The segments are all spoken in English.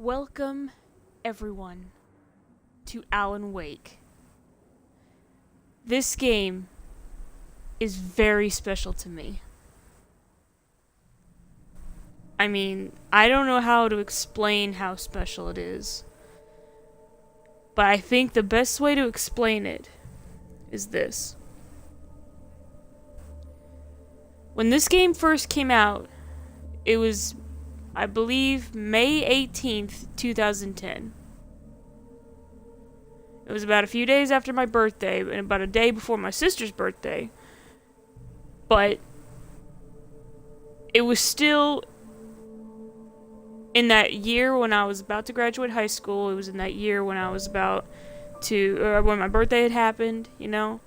Welcome, everyone, to Alan Wake. This game is very special to me. I mean, I don't know how to explain how special it is, but I think the best way to explain it is this. When this game first came out, it was, I believe, May 18th, 2010. It was about a few days after my birthday, and about a day before my sister's birthday. But it was still in that year when I was about to graduate high school. It was in that year when I was about to, or when my birthday had happened, you know?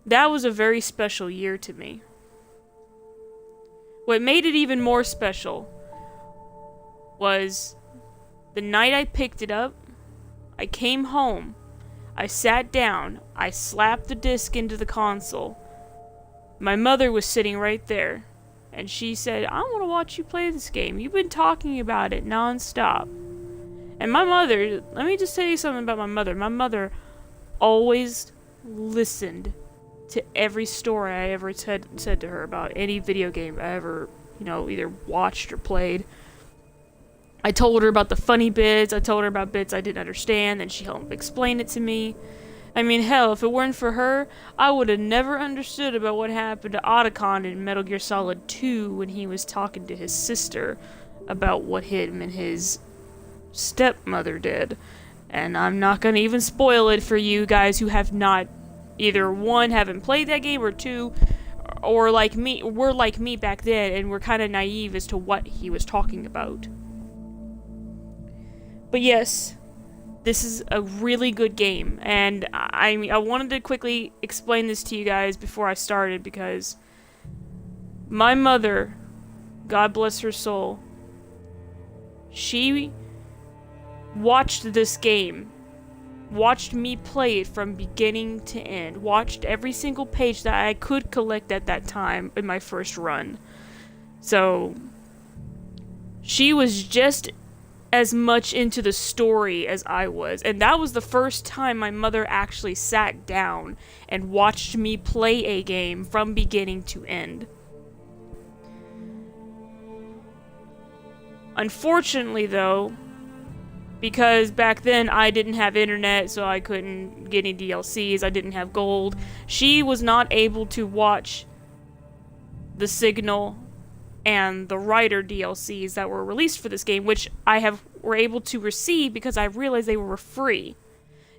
That was a very special year to me. What made it even more special was the night I picked it up, I came home, I sat down, I slapped the disc into the console. My mother was sitting right there, and she said, "I want to watch you play this game. You've been talking about it non-stop." And my mother, let me just tell you something about my mother. My mother always listened to every story I ever said to her about any video game I ever, either watched or played. I told her about the funny bits, I told her about bits I didn't understand, and she helped explain it to me. I mean, hell, if it weren't for her, I would have never understood about what happened to Otacon in Metal Gear Solid 2 when he was talking to his sister about what him and his stepmother did. And I'm not gonna even spoil it for you guys who have not, either one, haven't played that game, or two, or like me, were like me back then and were kind of naive as to what he was talking about. But yes, this is a really good game, and I wanted to quickly explain this to you guys before I started, because my mother, God bless her soul, she watched this game, watched me play it from beginning to end, watched every single page that I could collect at that time in my first run. So she was just as much into the story as I was, and that was the first time my mother actually sat down and watched me play a game from beginning to end. Unfortunately, though, because back then I didn't have internet, so I couldn't get any DLCs, I didn't have gold, she was not able to watch the Signal and the Writer DLCs that were released for this game, which were able to receive because I realized they were free.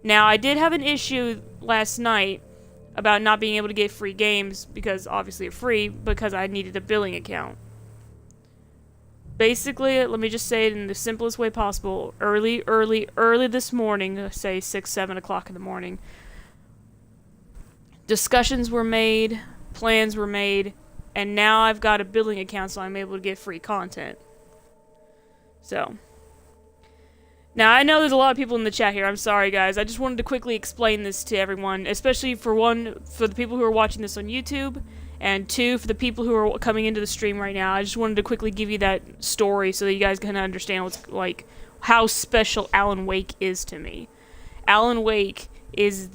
Now, I did have an issue last night about not being able to get free games, because obviously they're free, because I needed a billing account. Basically, let me just say it in the simplest way possible. Early this morning, say 6, 7 o'clock in the morning, discussions were made, plans were made, and now I've got a billing account, so I'm able to get free content. So, now I know there's a lot of people in the chat here. I'm sorry, guys. I just wanted to quickly explain this to everyone, especially for the people who are watching this on YouTube, and two, for the people who are coming into the stream right now. I just wanted to quickly give you that story so that you guys can understand how special Alan Wake is to me. Alan Wake is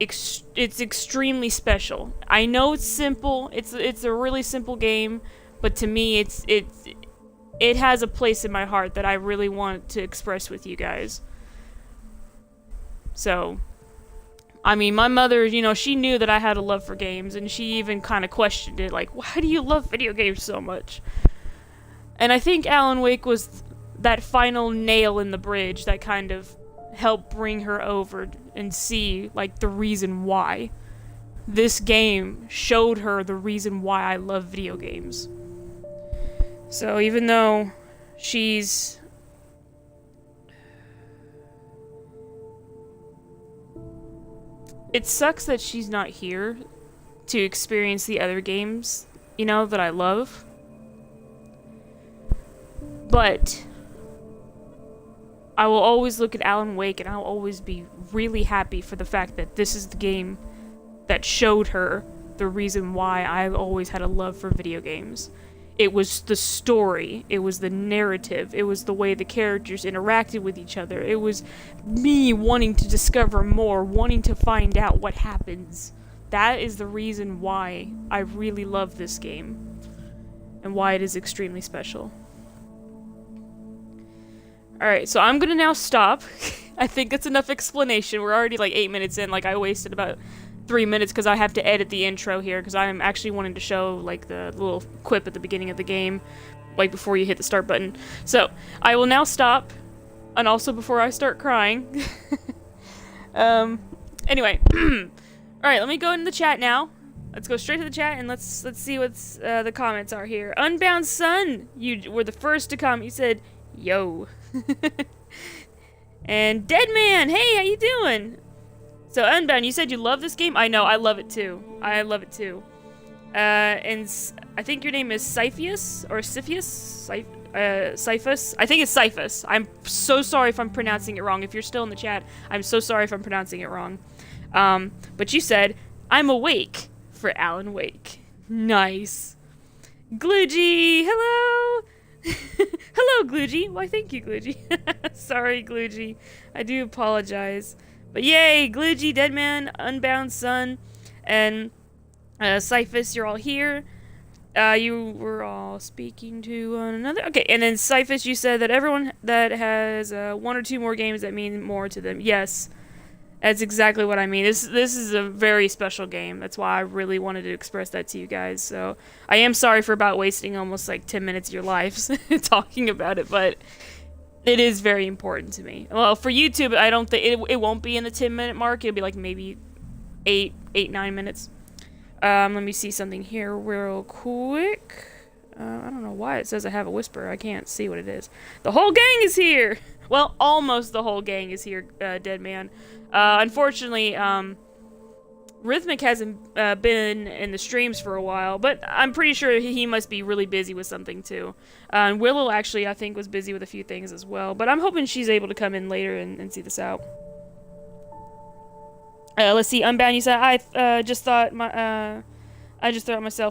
it's extremely special. I know it's simple. It's a really simple game, but to me, it has a place in my heart that I really want to express with you guys. So, I mean, my mother, she knew that I had a love for games, and she even kind of questioned it, like, why do you love video games so much? And I think Alan Wake was that final nail in the bridge that kind of helped bring her over and see, the reason why. This game showed her the reason why I love video games. So even though it sucks that she's not here to experience the other games, that I love. But I will always look at Alan Wake, and I'll always be really happy for the fact that this is the game that showed her the reason why I've always had a love for video games. It was the story. It was the narrative. It was the way the characters interacted with each other. It was me wanting to discover more, wanting to find out what happens. That is the reason why I really love this game, and why it is extremely special. Alright, so I'm gonna now stop. I think that's enough explanation. We're already like 8 minutes in, like I wasted about 3 minutes because I have to edit the intro here because I'm actually wanting to show like the little quip at the beginning of the game, like before you hit the start button. So, I will now stop, and also before I start crying. Anyway. Alright, let me go into the chat now. Let's go straight to the chat and let's see what's the comments are here. Unbound Sun, you were the first to comment. You said, yo. And Deadman, hey, how you doing? So Unbound, you said you love this game? I know, I love it too. I love it too. And I think your name is Cyphius or Cyphius? Cyphus? I think it's Cyphus. I'm so sorry if I'm pronouncing it wrong. If you're still in the chat, I'm so sorry if I'm pronouncing it wrong. But you said, I'm awake for Alan Wake. Nice. Glugy, hello! Hello, Glugy. Why, thank you, Glugy. Sorry, Glugy. I do apologize. But yay, Glugy, Deadman, Unbound Sun, and Cyphus, you're all here. You were all speaking to one another. Okay, and then Cyphus, you said that everyone that has 1 or 2 more games that mean more to them. Yes, that's exactly what I mean. This is a very special game. That's why I really wanted to express that to you guys. So I am sorry for about wasting almost like 10 minutes of your lives talking about it, but it is very important to me. Well, for YouTube, I don't think it won't be in the 10-minute mark. It'll be like maybe 9 minutes. Let me see something here real quick. I don't know why it says I have a whisper. I can't see what it is. The whole gang is here! Well, almost the whole gang is here, Deadman. Unfortunately, Rhythmic hasn't been in the streams for a while, but I'm pretty sure he must be really busy with something too. And Willow actually, I think, was busy with a few things as well, but I'm hoping she's able to come in later and see this out. Let's see, Unbound, you said, I just thought myself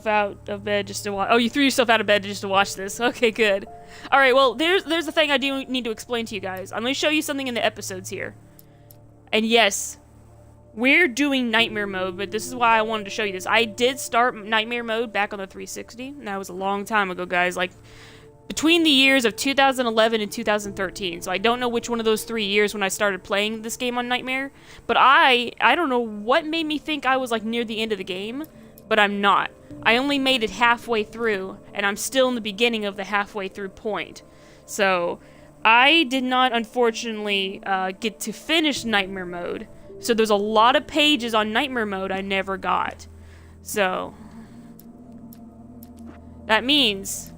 out of bed just to watch. Oh, you threw yourself out of bed just to watch this. Okay, good. Alright, well, there's the thing I do need to explain to you guys. I'm going to show you something in the episodes here. And yes, we're doing Nightmare mode, but this is why I wanted to show you this. I did start Nightmare mode back on the 360, and that was a long time ago, guys. Like, between the years of 2011 and 2013. So I don't know which one of those 3 years when I started playing this game on Nightmare. But I don't know what made me think I was, like, near the end of the game. But I'm not. I only made it halfway through, and I'm still in the beginning of the halfway through point. So, I did not, unfortunately, get to finish Nightmare mode. So there's a lot of pages on Nightmare mode I never got. So, that means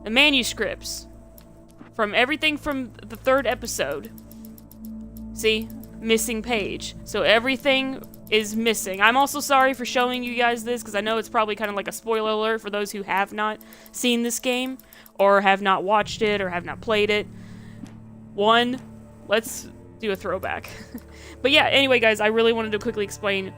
the manuscripts from everything from the 3rd episode. See? Missing page. So everything is missing. I'm also sorry for showing you guys this, because I know it's probably kind of like a spoiler alert for those who have not seen this game, or have not watched it, or have not played it. One, let's do a throwback. But yeah, anyway guys, I really wanted to quickly explain,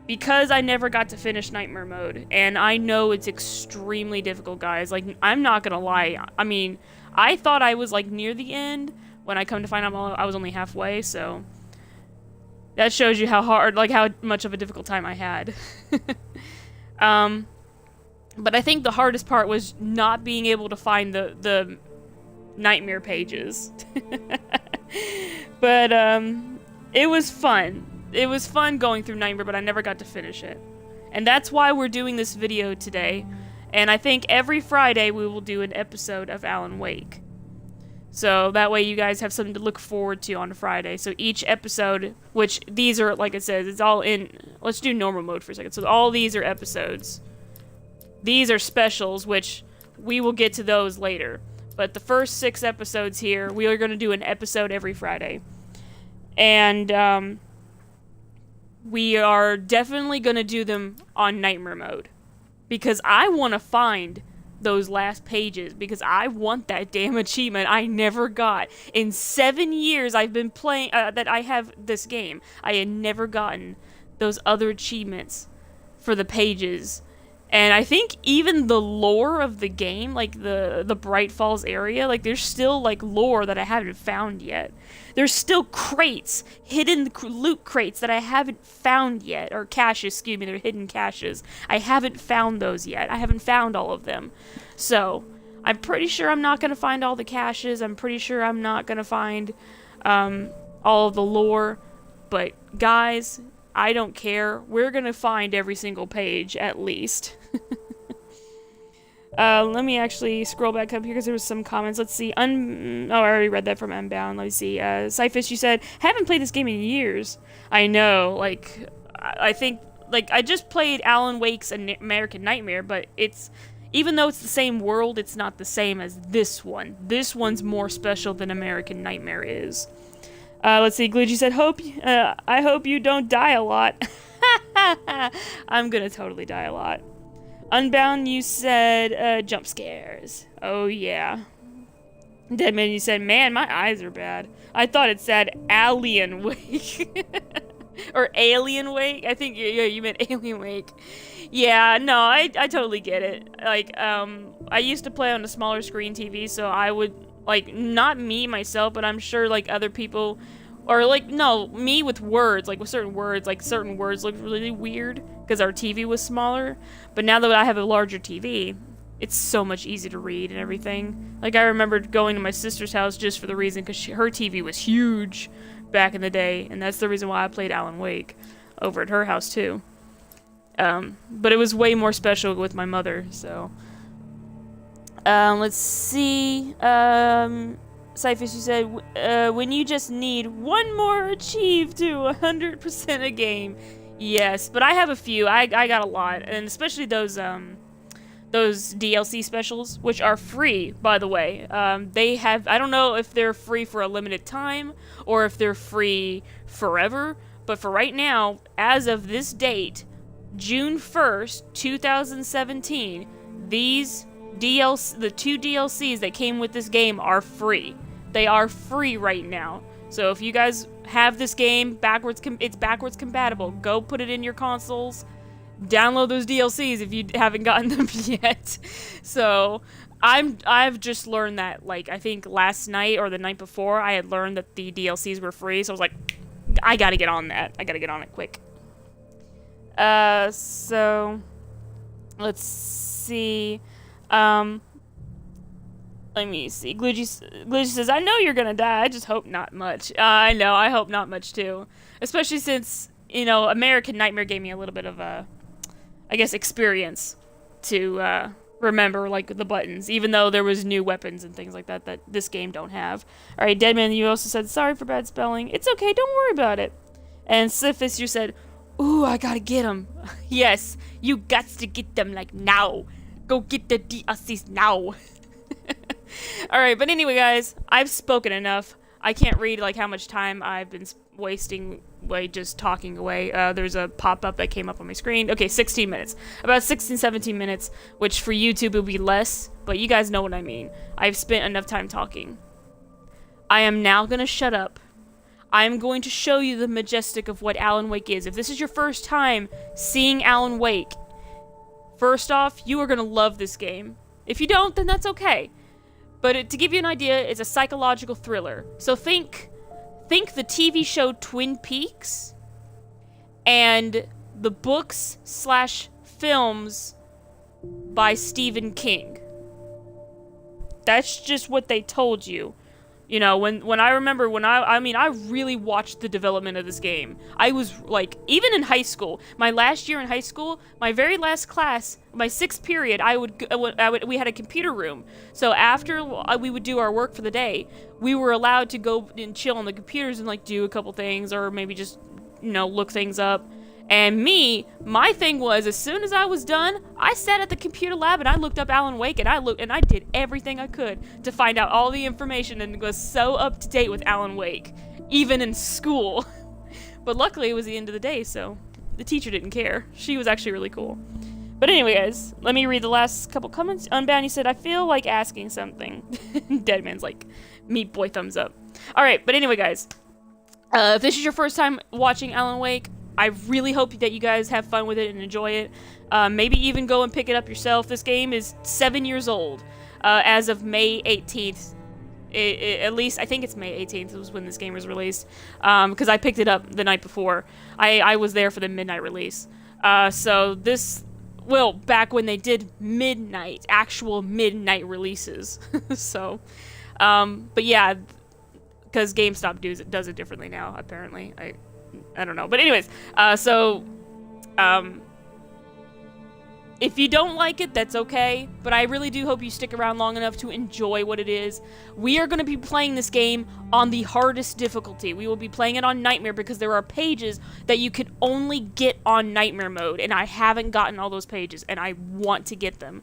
because I never got to finish Nightmare mode, and I know it's extremely difficult, guys. Like, I'm not gonna lie. I mean, I thought I was, like, near the end, when I come to find out I was only halfway, so that shows you how hard, like, how much of a difficult time I had. But I think the hardest part was not being able to find the Nightmare pages. But, it was fun. It was fun going through Nightmare, but I never got to finish it. And that's why we're doing this video today. And I think every Friday we will do an episode of Alan Wake. So that way you guys have something to look forward to on Friday. So each episode, which these are, like it says, it's all in... Let's do normal mode for a second. So all these are episodes. These are specials, which we will get to those later. But the first 6 episodes here, we are going to do an episode every Friday. And, we are definitely going to do them on Nightmare mode. Because I want to find those last pages, because I want that damn achievement I never got. In 7 years I've been playing, that I have this game, I had never gotten those other achievements for the pages And I think even the lore of the game, like the Bright Falls area, like there's still like lore that I haven't found yet. There's still crates, hidden loot crates that I haven't found yet, or caches, excuse me, they're hidden caches. I haven't found those yet. I haven't found all of them. So, I'm pretty sure I'm not going to find all the caches. I'm pretty sure I'm not going to find all of the lore. But guys, I don't care. We're going to find every single page, at least. Let me actually scroll back up here because there was some comments. Let's see. Oh, I already read that from Unbound. Let me see. Cyphus, you said, haven't played this game in years. I know. Like, I think, like, I just played Alan Wake's American Nightmare, but it's, even though it's the same world, it's not the same as this one. This one's more special than American Nightmare is. Let's see. Glitchy said, I hope you don't die a lot. I'm gonna totally die a lot. Unbound, you said, jump scares. Oh, yeah. Deadman, you said, man, my eyes are bad. I thought it said Alien Wake. Or Alien Wake? I think, yeah, you meant Alien Wake. Yeah, no, I totally get it. Like, I used to play on a smaller screen TV, so I would, like, not me, myself, but I'm sure, like, other people, or, like, no, me with words, like, with certain words looked really weird, because our TV was smaller, but now that I have a larger TV, it's so much easier to read and everything. Like, I remember going to my sister's house just for the reason, because her TV was huge back in the day, and that's the reason why I played Alan Wake over at her house, too. But it was way more special with my mother, so. Let's see, Cyphus, you said, when you just need one more achieve to 100% a game. Yes, but I have a few. I got a lot, and especially those DLC specials, which are free, by the way. They have, I don't know if they're free for a limited time, or if they're free forever, but for right now, as of this date, June 1st, 2017, these the 2 DLCs that came with this game are free. They are free right now. So if you guys have this game, it's backwards compatible. Go put it in your consoles. Download those DLCs if you haven't gotten them yet. So I've just learned that, like, I think last night or the night before, I had learned that the DLCs were free. So I was like, I gotta get on that. I gotta get on it quick. So let's see. Let me see. Gluggy says, I know you're gonna die, I just hope not much. I know, I hope not much too. Especially since, you know, American Nightmare gave me a little bit of a, I guess, experience to, remember, like, the buttons, even though there was new weapons and things like that that this game don't have. Alright, Deadman, you also said, sorry for bad spelling. It's okay, don't worry about it. And Syphis, you said, ooh, I gotta get them. Yes, you got to get them, like, now. Go get the DLCs now. Alright, but anyway, guys, I've spoken enough. I can't read, like, how much time I've been wasting just talking away. There's a pop-up that came up on my screen. Okay, 16 minutes. About 16, 17 minutes, which for YouTube will be less, but you guys know what I mean. I've spent enough time talking. I am now gonna shut up. I'm going to show you the majestic of what Alan Wake is. If this is your first time seeing Alan Wake, first off, you are gonna love this game. If you don't, then that's okay. But to give you an idea, it's a psychological thriller. So think the TV show Twin Peaks and the books/films by Stephen King. That's just what they told you. You know, when I remember when I really watched the development of this game. I was like, even in high school, my last year in high school, my very last class, my 6th period, we had a computer room. So after we would do our work for the day, we were allowed to go and chill on the computers and, like, do a couple things, or maybe just, you know, look things up. And my thing was, as soon as I was done, I sat at the computer lab and I looked up Alan Wake, and I did everything I could to find out all the information, and was so up to date with Alan Wake, even in school. But luckily it was the end of the day, so the teacher didn't care. She was actually really cool. But anyway, guys, let me read the last couple comments. Unbound, he said, I feel like asking something. Deadman's like, meat boy thumbs up. Alright, but anyway, guys, if this is your first time watching Alan Wake, I really hope that you guys have fun with it and enjoy it. Maybe even go and pick it up yourself. This game is 7 years old as of May 18th. At least, I think it's May 18th was when this game was released, because I picked it up the night before. I was there for the midnight release. So this, well, back when they did actual midnight releases. So, but yeah, because GameStop does it differently now, apparently. I don't know. But anyways, if you don't like it, that's okay, but I really do hope you stick around long enough to enjoy what it is. We are going to be playing this game on the hardest difficulty. We will be playing it on Nightmare because there are pages that you can only get on Nightmare mode, and I haven't gotten all those pages, and I want to get them.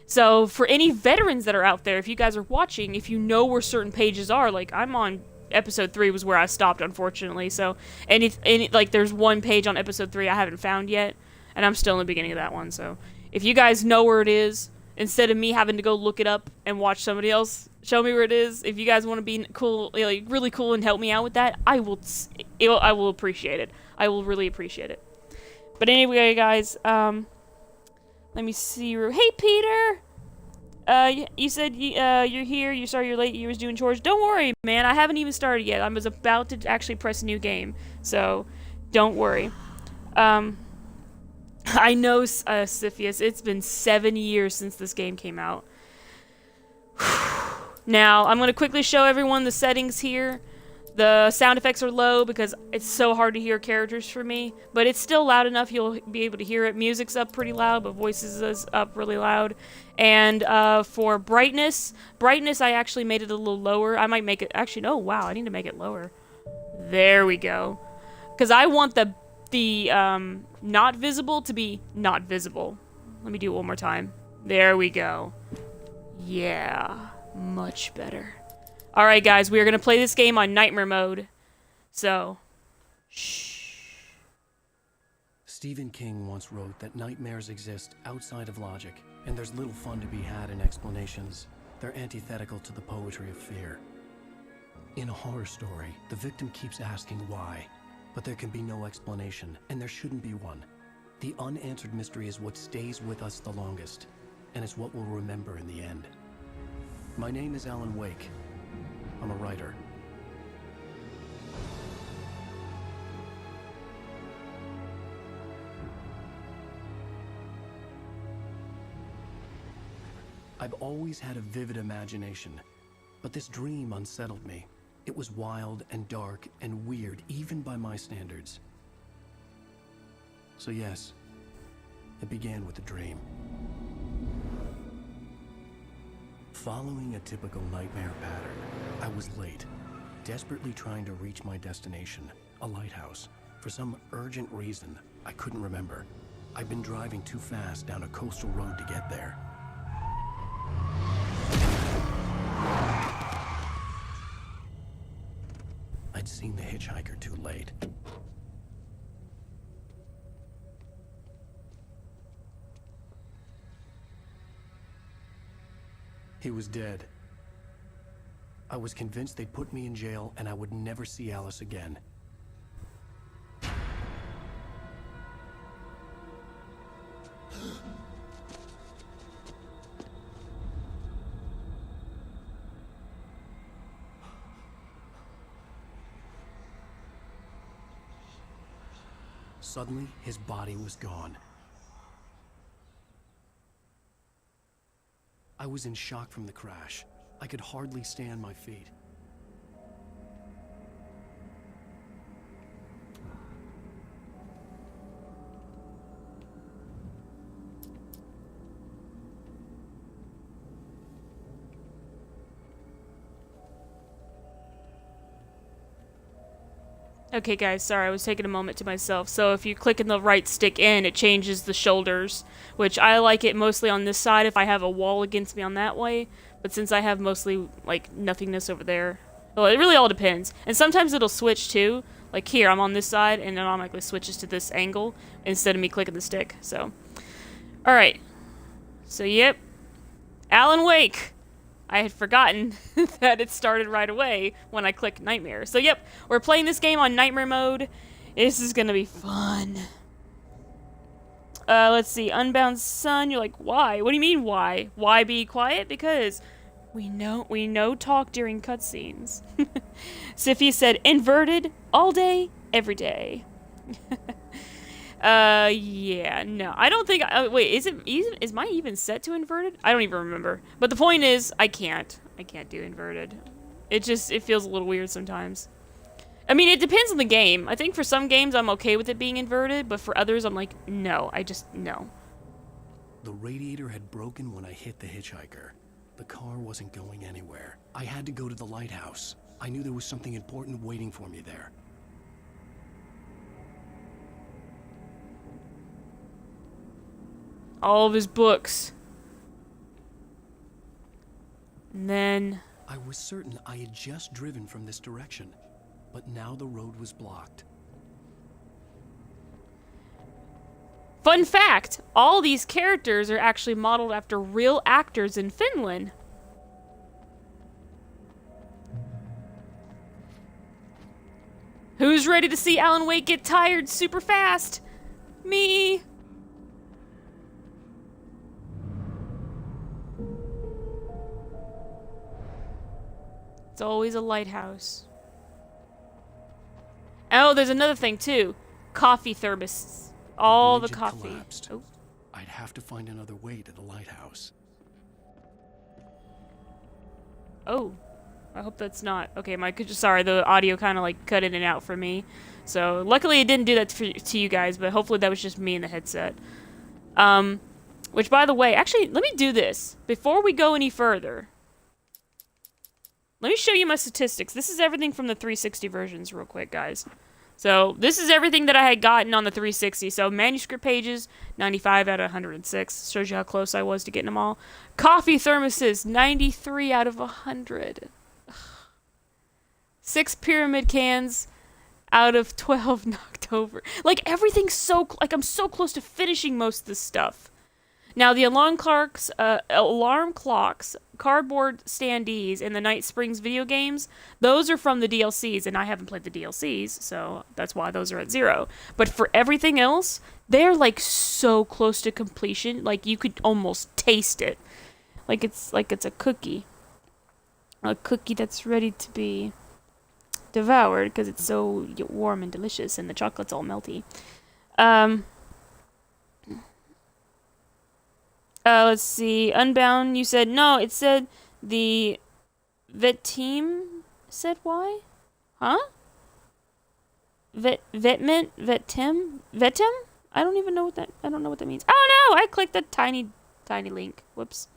So for any veterans that are out there, if you guys are watching, if you know where certain pages are, like I'm on episode 3 was where I stopped, unfortunately, so, like there's one page on episode 3 I haven't found yet, and I'm still in the beginning of that one, so if you guys know where it is, instead of me having to go look it up and watch somebody else show me where it is, if you guys want to be cool, like really cool and help me out with that, I will appreciate it. I will really appreciate it. But anyway, guys, let me see. Hey, Peter! You said you're here, you're sorry you're late, you was doing chores. Don't worry, man, I haven't even started yet. I was about to actually press a new game, so don't worry. I know, Siphius, it's been 7 years since this game came out. Now, I'm going to quickly show everyone the settings here. The sound effects are low because it's so hard to hear characters for me, but it's still loud enough you'll be able to hear it. Music's up pretty loud, but voices is up really loud. And for brightness, I actually made it a little lower. I might make it, actually, no, wow, I need to make it lower. There we go. Because I want the not visible to be not visible. Let me do it one more time. There we go. Yeah, much better. Alright guys, we are going to play this game on Nightmare mode. So, shh. Stephen King once wrote that nightmares exist outside of logic, and there's little fun to be had in explanations. They're antithetical to the poetry of fear. In a horror story, the victim keeps asking why, but there can be no explanation, and there shouldn't be one. The unanswered mystery is what stays with us the longest, and it's what we'll remember in the end. My name is Alan Wake. I'm a writer. I've always had a vivid imagination, but this dream unsettled me. It was wild and dark and weird, even by my standards. So yes, it began with a dream. Following a typical nightmare pattern, I was late, desperately trying to reach my destination, a lighthouse. For some urgent reason, I couldn't remember. I'd been driving too fast down a coastal road to get there. I'd seen the hitchhiker too late. He was dead. I was convinced they'd put me in jail and I would never see Alice again. Suddenly, his body was gone. I was in shock from the crash. I could hardly stay on my feet. Okay guys, sorry, I was taking a moment to myself. So if you click in the right stick in, it changes the shoulders, which I like it mostly on this side if I have a wall against me on that way, but since I have mostly, like, nothingness over there, well, it really all depends. And sometimes it'll switch too, like here, I'm on this side, and it automatically switches to this angle instead of me clicking the stick, so. Alright. So, yep. Alan Wake! I had forgotten that it started right away when I clicked Nightmare. So yep, we're playing this game on Nightmare mode. This is gonna be fun. Let's see. Unbound Sun. You're like, why? What do you mean, why? Why be quiet? Because we know talk during cutscenes. Sifia said, inverted all day, every day. Yeah, no. I don't think... wait, is mine even set to inverted? I don't even remember. But the point is, I can't do inverted. It feels a little weird sometimes. I mean, it depends on the game. I think for some games I'm okay with it being inverted, but for others I'm like, no, no. The radiator had broken when I hit the hitchhiker. The car wasn't going anywhere. I had to go to the lighthouse. I knew there was something important waiting for me there. All of his books. And then... I was certain I had just driven from this direction, but now the road was blocked. Fun fact, all these characters are actually modeled after real actors in Finland. Who's ready to see Alan Wake get tired super fast? Me. It's always a lighthouse. Oh, there's another thing too. Coffee thermos. All the coffee. Collapsed. Oh. I'd have to find another way to the lighthouse. Oh. I hope that's not... Okay, sorry, the audio kind of like cut in and out for me. So, luckily it didn't do that to you guys, but hopefully that was just me in the headset. Which, by the way, actually, let me do this. Before we go any further, let me show you my statistics. This is everything from the 360 versions real quick, guys. So, this is everything that I had gotten on the 360. So, manuscript pages, 95 out of 106. Shows you how close I was to getting them all. Coffee thermoses, 93 out of 100. 6 pyramid cans out of 12 knocked over. Like, everything's so... Like, I'm so close to finishing most of this stuff. Now, the alarm clocks, cardboard standees, and the Night Springs video games, those are from the DLCs, and I haven't played the DLCs, so that's why those are at 0. But for everything else, they're, like, so close to completion, like, you could almost taste it. Like it's a cookie. A cookie that's ready to be devoured, because it's so warm and delicious, and the chocolate's all melty. Let's see. Unbound, you said no. It said the vet team said why? Huh? Vetim? I don't even know what that. I don't know what that means. Oh no! I clicked the tiny link. Whoops.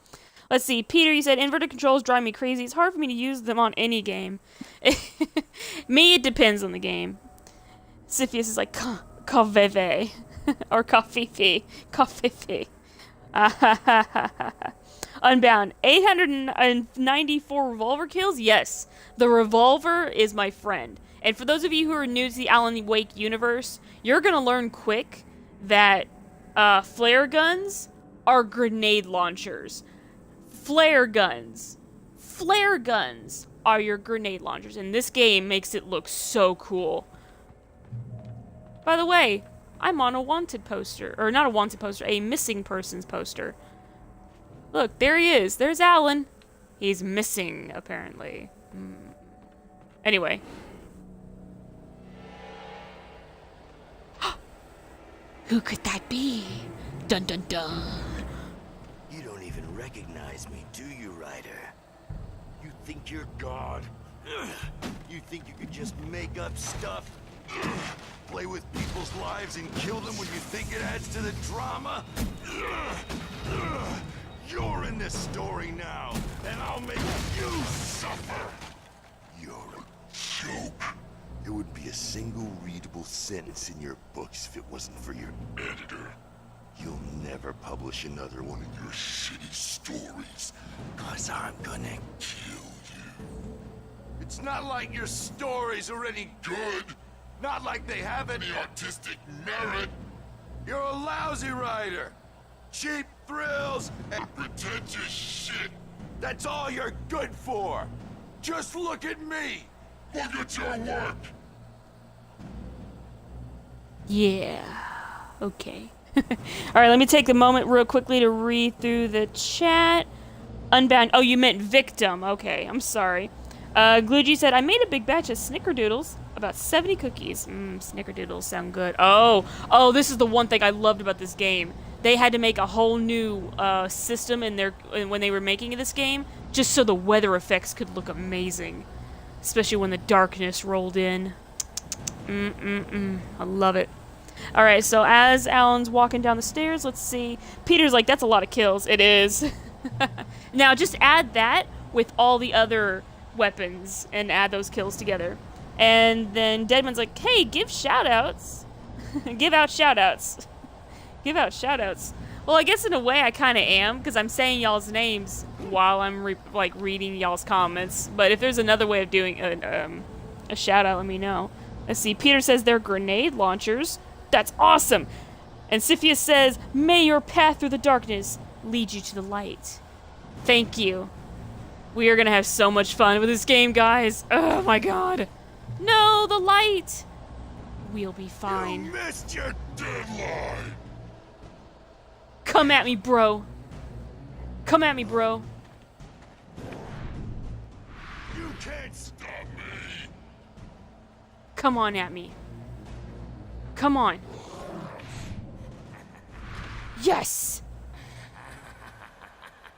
Let's see. Peter, you said inverted controls drive me crazy. It's hard for me to use them on any game. Me, it depends on the game. Siphius is like kaveve or kafifi. Unbound. 894 revolver kills? Yes. The revolver is my friend. And for those of you who are new to the Alan Wake universe, you're going to learn quick that flare guns are grenade launchers. Flare guns are your grenade launchers. And this game makes it look so cool. By the way, I'm on a wanted poster. Or not a wanted poster, a missing persons poster. Look, there he is. There's Alan. He's missing, apparently. Anyway. Who could that be? Dun dun dun. You don't even recognize me, do you, Ryder? You think you're God? You think you could just make up stuff? Play with people's lives and kill them when you think it adds to the drama? You're in this story now, and I'll make you suffer! You're a joke. There would be a single readable sentence in your books if it wasn't for your editor. You'll never publish another one of your shitty stories, 'cause I'm gonna kill you. It's not like your stories are any good. Not like they have any artistic merit. You're a lousy writer. Cheap thrills and pretentious shit. That's all you're good for. Just look at me. Look at your work. Yeah. Okay. Alright, let me take a moment real quickly to read through the chat. Unbound. Oh, you meant victim. Okay, I'm sorry. Gluji said, I made a big batch of snickerdoodles. About 70 cookies. Snickerdoodles sound good. Oh, this is the one thing I loved about this game. They had to make a whole new system when they were making this game, just so the weather effects could look amazing. Especially when the darkness rolled in. I love it. Alright, so as Alan's walking down the stairs, let's see. Peter's like, that's a lot of kills. It is. Now, just add that with all the other weapons and add those kills together. And then Deadman's like, hey, give shoutouts. Give out shoutouts. Give out shoutouts. Well, I guess in a way I kind of am, because I'm saying y'all's names while I'm reading y'all's comments. But if there's another way of doing a shoutout, let me know. Let's see. Peter says they're grenade launchers. That's awesome. And Sifia says, may your path through the darkness lead you to the light. Thank you. We are going to have so much fun with this game, guys. Oh my god. No, the light. We'll be fine. You missed your deadline. Come at me, bro. Come at me, bro. You can't stop me. Come on at me. Come on. Yes!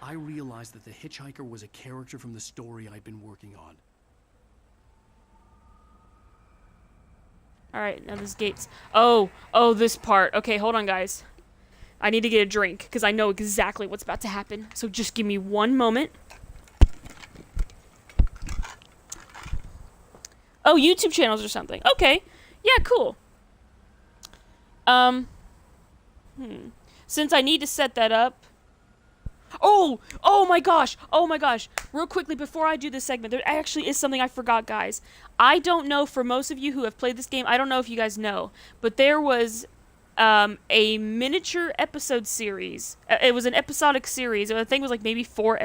I realized that the hitchhiker was a character from the story I'd been working on. Alright, now this gate's... Oh, this part. Okay, hold on, guys. I need to get a drink, because I know exactly what's about to happen. So just give me one moment. Oh, YouTube channels or something. Okay. Yeah, cool. Since I need to set that up... Oh my gosh! Oh my gosh! Real quickly, before I do this segment, there actually is something I forgot, guys. I don't know, for most of you who have played this game, I don't know if you guys know, but there was a miniature episode series. It was an episodic series. I think it was like maybe 3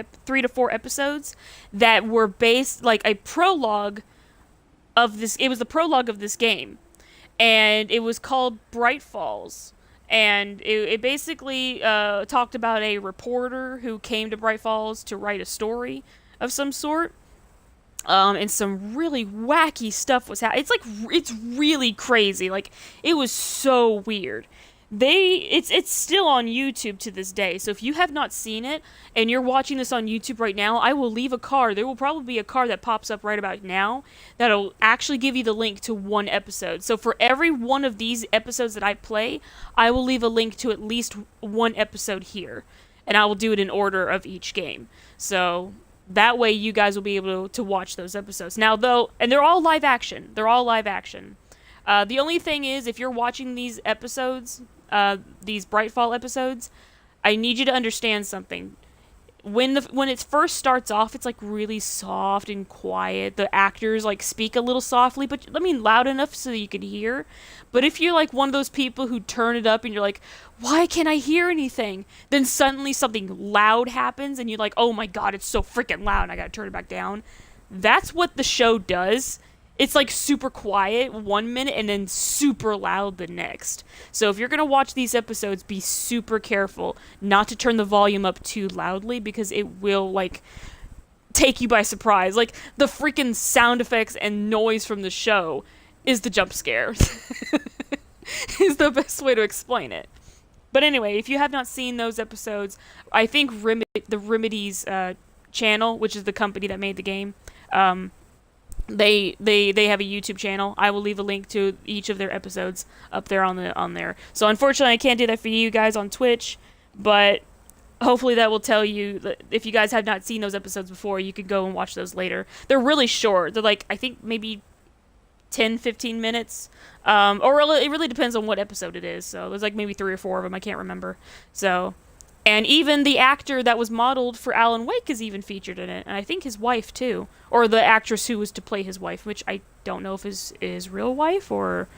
to 4 episodes that were based, like a prologue of this. It was the prologue of this game, and it was called Bright Falls. And it basically talked about a reporter who came to Bright Falls to write a story of some sort. And some really wacky stuff was happening. It's really crazy. Like, it was so weird. It's still on YouTube to this day. So if you have not seen it and you're watching this on YouTube right now, I will leave a card. There will probably be a card that pops up right about now that'll actually give you the link to one episode. So for every one of these episodes that I play, I will leave a link to at least one episode here. And I will do it in order of each game. So that way you guys will be able to watch those episodes. Now, though, and they're all live action. They're all live action. The only thing is, if you're watching these episodes, these Brightfall episodes, I need you to understand something. When it first starts off, it's like really soft and quiet. The actors like speak a little softly, but I mean loud enough so that you can hear. But if you're like one of those people who turn it up and you're like, why can't I hear anything? Then suddenly something loud happens and you're like, oh my god, it's so freaking loud and I gotta turn it back down. That's what the show does. It's like super quiet 1 minute and then super loud the next. So if you're going to watch these episodes, be super careful not to turn the volume up too loudly because it will like take you by surprise. Like the freaking sound effects and noise from the show is the jump scare. Is the best way to explain it. But anyway, if you have not seen those episodes, I think the Remedy's channel, which is the company that made the game, they have a YouTube channel. I will leave a link to each of their episodes up there on there. So unfortunately, I can't do that for you guys on Twitch, but hopefully that will tell you that if you guys have not seen those episodes before, you can go and watch those later. They're really short. They're like, I think maybe 10-15 minutes. Or it really depends on what episode it is. So there's like maybe 3 or 4 of them. I can't remember. So, and even the actor that was modeled for Alan Wake is even featured in it. And I think his wife, too. Or the actress who was to play his wife, which I don't know if is his real wife or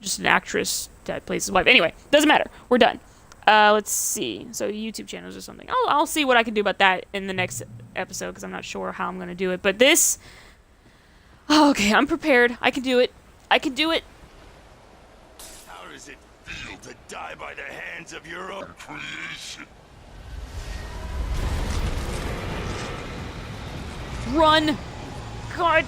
just an actress that plays his wife. Anyway, doesn't matter. We're done. Let's see. So YouTube channels or something. I'll see what I can do about that in the next episode because I'm not sure how I'm going to do it. But this... Oh, okay, I'm prepared. I can do it. I can do it. How to die by the hands of your own creation. Run! God.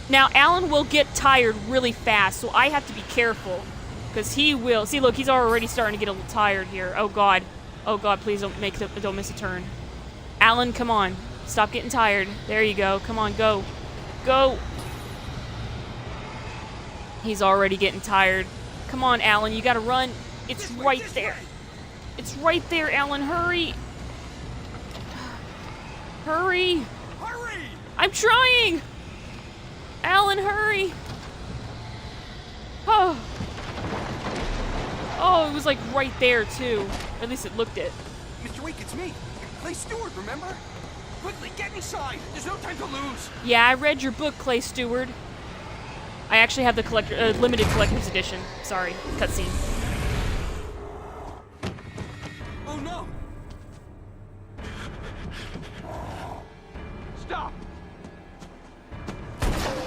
Now, Alan will get tired really fast, so I have to be careful. Because he will. See, look, he's already starting to get a little tired here. Oh, God. Oh, God, please don't miss a turn. Alan, come on. Stop getting tired. There you go. Come on, go. Go! He's already getting tired. Come on, Alan, you gotta run. It's right there. It's right there, Alan. Hurry! Hurry! Hurry! I'm trying! Alan, hurry! Oh. Oh, it was like right there, too. At least it looked it. Mr. Week, it's me. Clay Stewart, remember? Quickly, get inside. There's no time to lose. Yeah, I read your book, Clay Stewart. I actually have the limited collector's edition. Sorry, cutscene. Oh, no. Stop.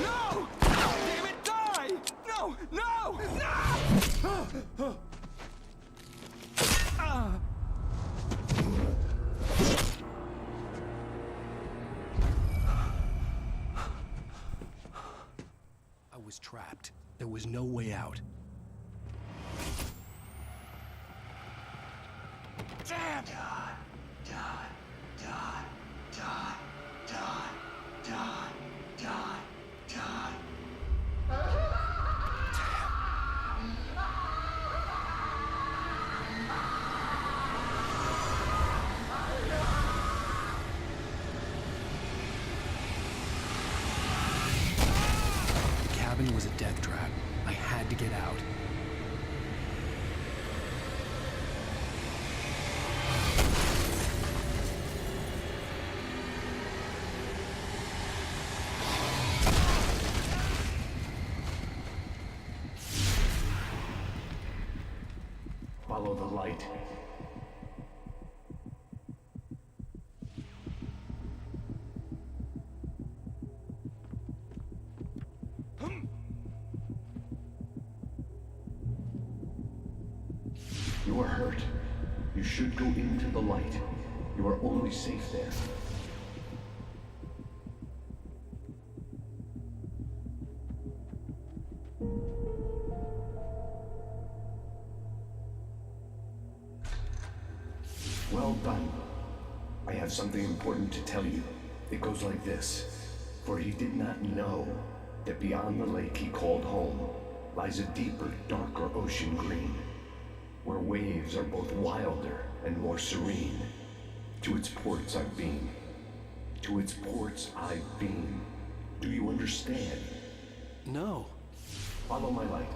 No! Damn it, die! No! No! No! I was trapped. There was no way out. Damn! The cabin was a death trap. I had to get out. Follow the light. You are hurt. You should go into the light. You are only safe there. Well done. I have something important to tell you. It goes like this. For he did not know that beyond the lake he called home lies a deeper, darker ocean green, where waves are both wilder and more serene. To its ports I've been. To its ports I've been. Do you understand? No. Follow my light.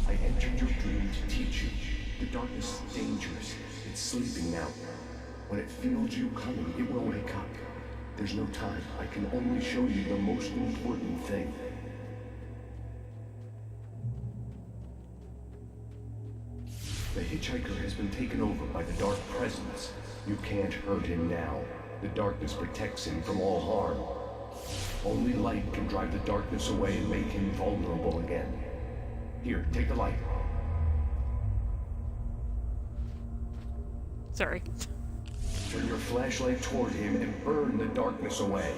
I entered your dream to teach you. The darkness is dangerous. It's sleeping now. When it feels you coming, it will wake up. There's no time. I can only show you the most important thing. The hitchhiker has been taken over by the dark presence. You can't hurt him now. The darkness protects him from all harm. Only light can drive the darkness away and make him vulnerable again. Here, take the light. Sorry. Turn your flashlight toward him and burn the darkness away.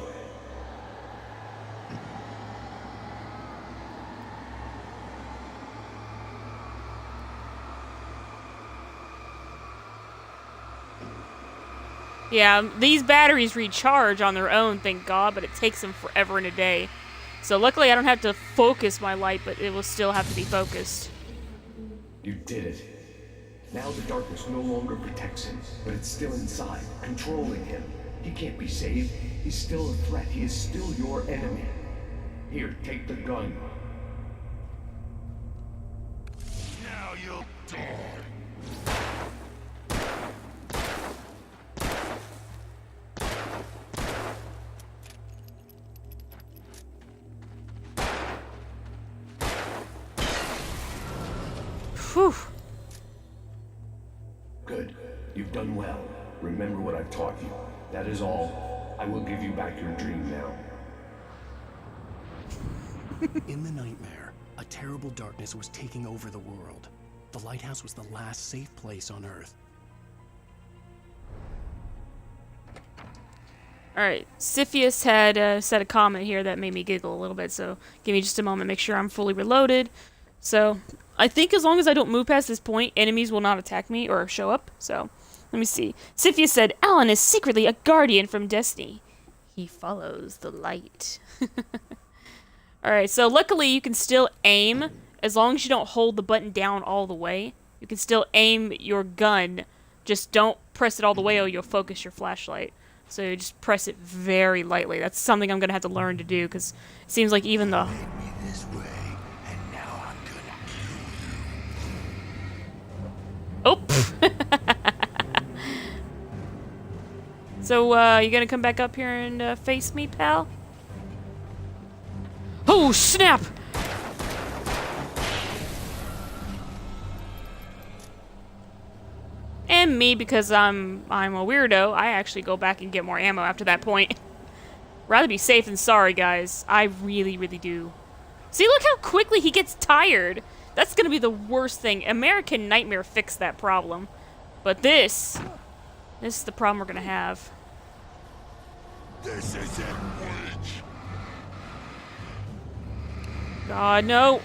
Yeah, these batteries recharge on their own, thank God, but it takes them forever and a day. So luckily I don't have to focus my light, but it will still have to be focused. You did it. Now the darkness no longer protects him, but it's still inside, controlling him. He can't be saved. He's still a threat. He is still your enemy. Here, take the gun. Now you'll die. Whew. Good. You've done well. Remember what I've taught you. That is all. I will give you back your dream now. In the nightmare, a terrible darkness was taking over the world. The lighthouse was the last safe place on Earth. Alright, Siphius had said a comment here that made me giggle a little bit, so give me just a moment, make sure I'm fully reloaded. So, I think as long as I don't move past this point, enemies will not attack me or show up, so let me see. Siphius said, Alan is secretly a guardian from Destiny. He follows the light. Alright, so luckily you can still aim, as long as you don't hold the button down all the way. You can still aim your gun, just don't press it all the way or you'll focus your flashlight. So you just press it very lightly. That's something I'm going to have to learn to do, because it seems like even the... Led me this way, and now I'm gonna kill you. Oh! So, you gonna come back up here and face me, pal? Oh, snap! And me, because I'm a weirdo, I actually go back and get more ammo after that point. Rather be safe than sorry, guys. I really, really do. See, look how quickly he gets tired. That's gonna be the worst thing. American Nightmare fixed that problem. But this is the problem we're gonna have. This isn't witch. God, no.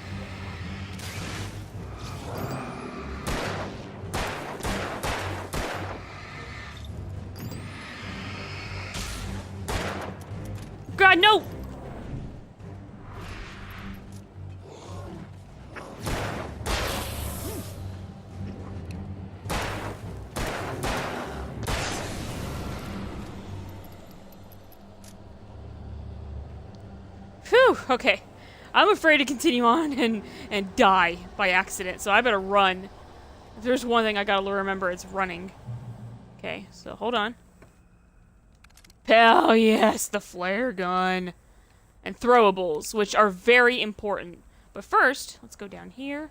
God, no! Phew, okay. I'm afraid to continue on and die by accident, so I better run. If there's one thing I gotta remember, it's running. Okay, so hold on. Hell yes, the flare gun. And throwables, which are very important. But first, let's go down here.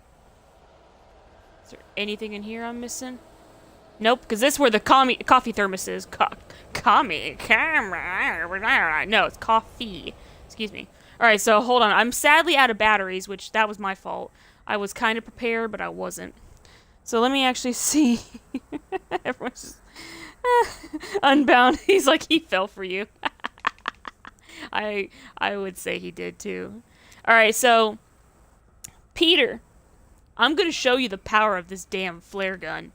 Is there anything in here I'm missing? Nope, because this is where the coffee thermos is. No, it's coffee. Excuse me. Alright, so hold on. I'm sadly out of batteries, which that was my fault. I was kind of prepared, but I wasn't. So let me actually see. Everyone's just... Unbound. He's like, he fell for you. I would say he did too. Alright, so Peter, I'm gonna show you the power of this damn flare gun.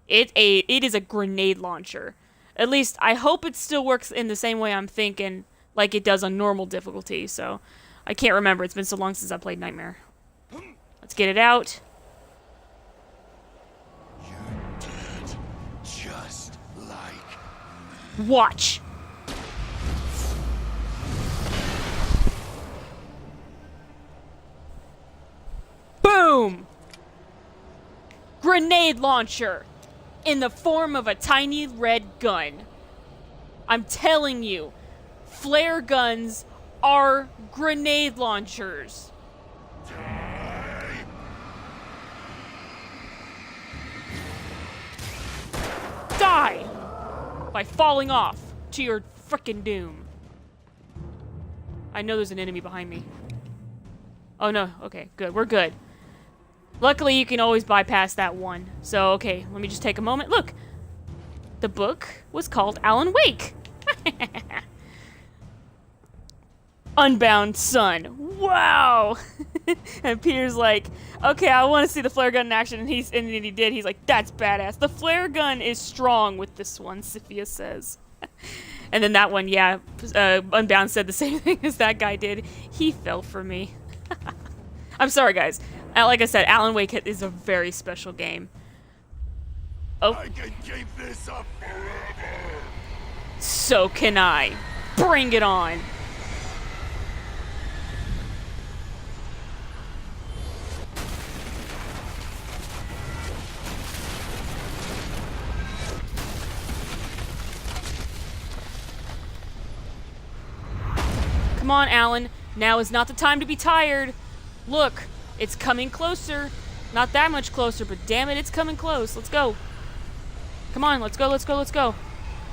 It is a grenade launcher. At least I hope it still works in the same way I'm thinking, like it does on normal difficulty. So I can't remember. It's been so long since I played Nightmare. Let's get it out. Watch. Boom! Grenade launcher in the form of a tiny red gun. I'm telling you, flare guns are grenade launchers. Die! By falling off to your frickin' doom. I know there's an enemy behind me. Oh no, okay, good, we're good. Luckily, you can always bypass that one. So, okay, let me just take a moment. Look! The book was called Alan Wake. Unbound Son. Wow! And Peter's like, okay, I want to see the flare gun in action, and he did. He's like, that's badass. The flare gun is strong with this one, Sophia says. And then that one, yeah, Unbound said the same thing as that guy did. He fell for me. I'm sorry, guys. Like I said, Alan Wake is a very special game. Oh. I can keep this up forever. So can I. Bring it on. Come on, Alan. Now is not the time to be tired. Look, it's coming closer. Not that much closer, but damn it, it's coming close. Let's go. Come on, let's go, let's go, let's go.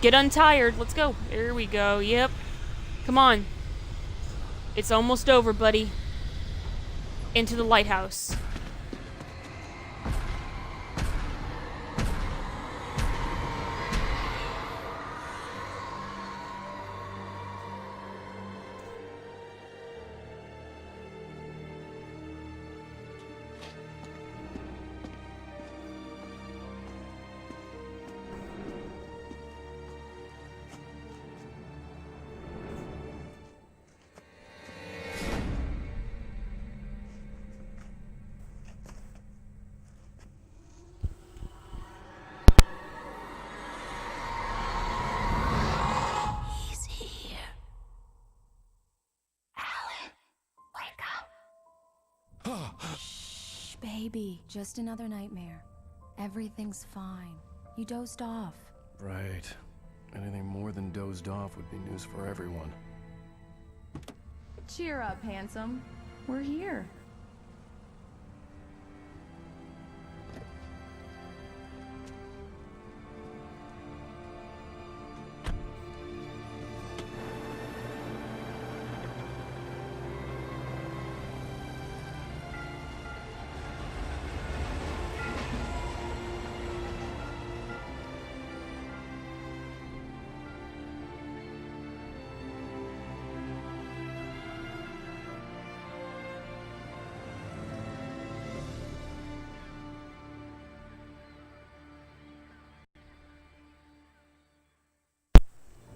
Get untired, let's go. There we go, yep. Come on. It's almost over, buddy. Into the lighthouse. Baby, just another nightmare. Everything's fine. You dozed off. Right. Anything more than dozed off would be news for everyone. Cheer up, handsome. We're here.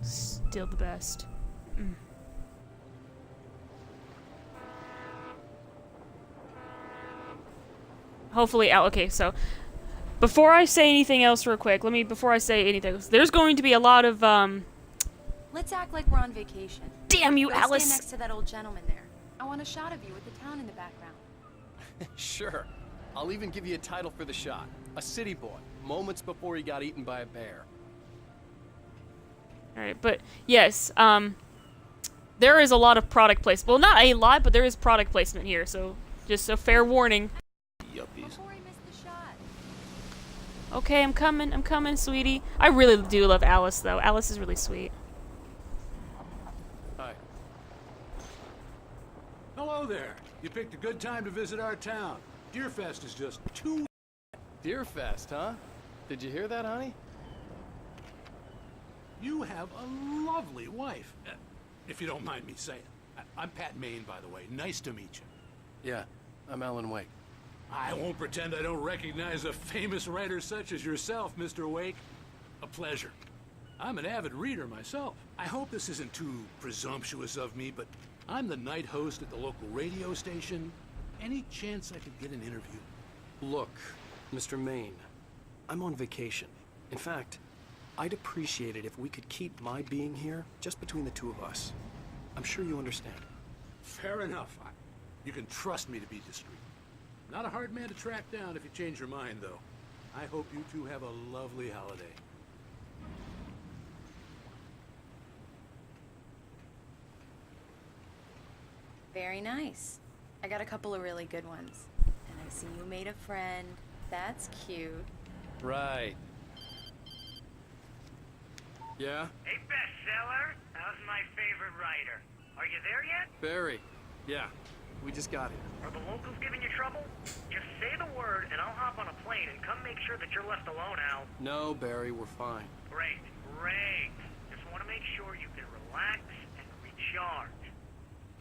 Still the best. Hopefully, okay, so before I say anything else real quick, before I say anything else, there's going to be a lot of, Let's act like we're on vacation. damn you, Go Alice! stand next to that old gentleman there. I want a shot of you with the town in the background. Sure. I'll even give you a title for the shot. A city boy, moments before he got eaten by a bear. Alright, but yes, there is a lot of product placement. Well, not a lot, but there is product placement here, so just a fair warning. Yuppies. Before he missed the shot. Okay, I'm coming, sweetie. I really do love Alice, though. Alice is really sweet. Hi. Hello there. You picked a good time to visit our town. Deerfest is just too... Deerfest, huh? Did you hear that, honey? You have a lovely wife. If you don't mind me saying. I'm Pat Maine, by the way. Nice to meet you. Yeah, I'm Alan Wake. I won't pretend I don't recognize a famous writer such as yourself, Mr. Wake. A pleasure. I'm an avid reader myself. I hope this isn't too presumptuous of me, but I'm the night host at the local radio station. Any chance I could get an interview? Look, Mr. Maine, I'm on vacation. In fact, I'd appreciate it if we could keep my being here just between the two of us. I'm sure you understand. Fair enough. You can trust me to be discreet. Not a hard man to track down if you change your mind, though. I hope you two have a lovely holiday. Very nice. I got a couple of really good ones. And I see you made a friend. That's cute. Right. Yeah? Hey, bestseller. How's my favorite writer? Are you there yet? Barry. Yeah. We just got here. Are the locals giving you trouble? Just say the word and I'll hop on a plane and come make sure that you're left alone, Al. No, Barry, we're fine. Great, great. Just want to make sure you can relax and recharge.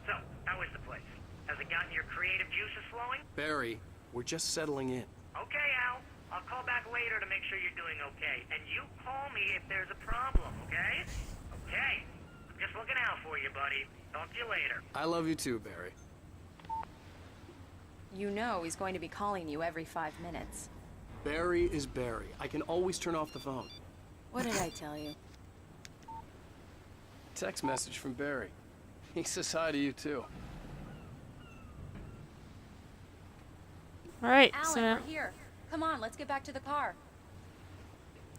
So, how is the place? Has it gotten your creative juices flowing? Barry, we're just settling in. Okay, Al. I'll call back later to make sure you're doing okay. And you call me if there's a problem, okay? Okay. I'm just looking out for you, buddy. Talk to you later. I love you too, Barry. You know he's going to be calling you every 5 minutes. Barry is Barry. I can always turn off the phone. What did I tell you? Text message from Barry. He says hi to you too. Alright, Alan, so... we're here. Come on, let's get back to the car.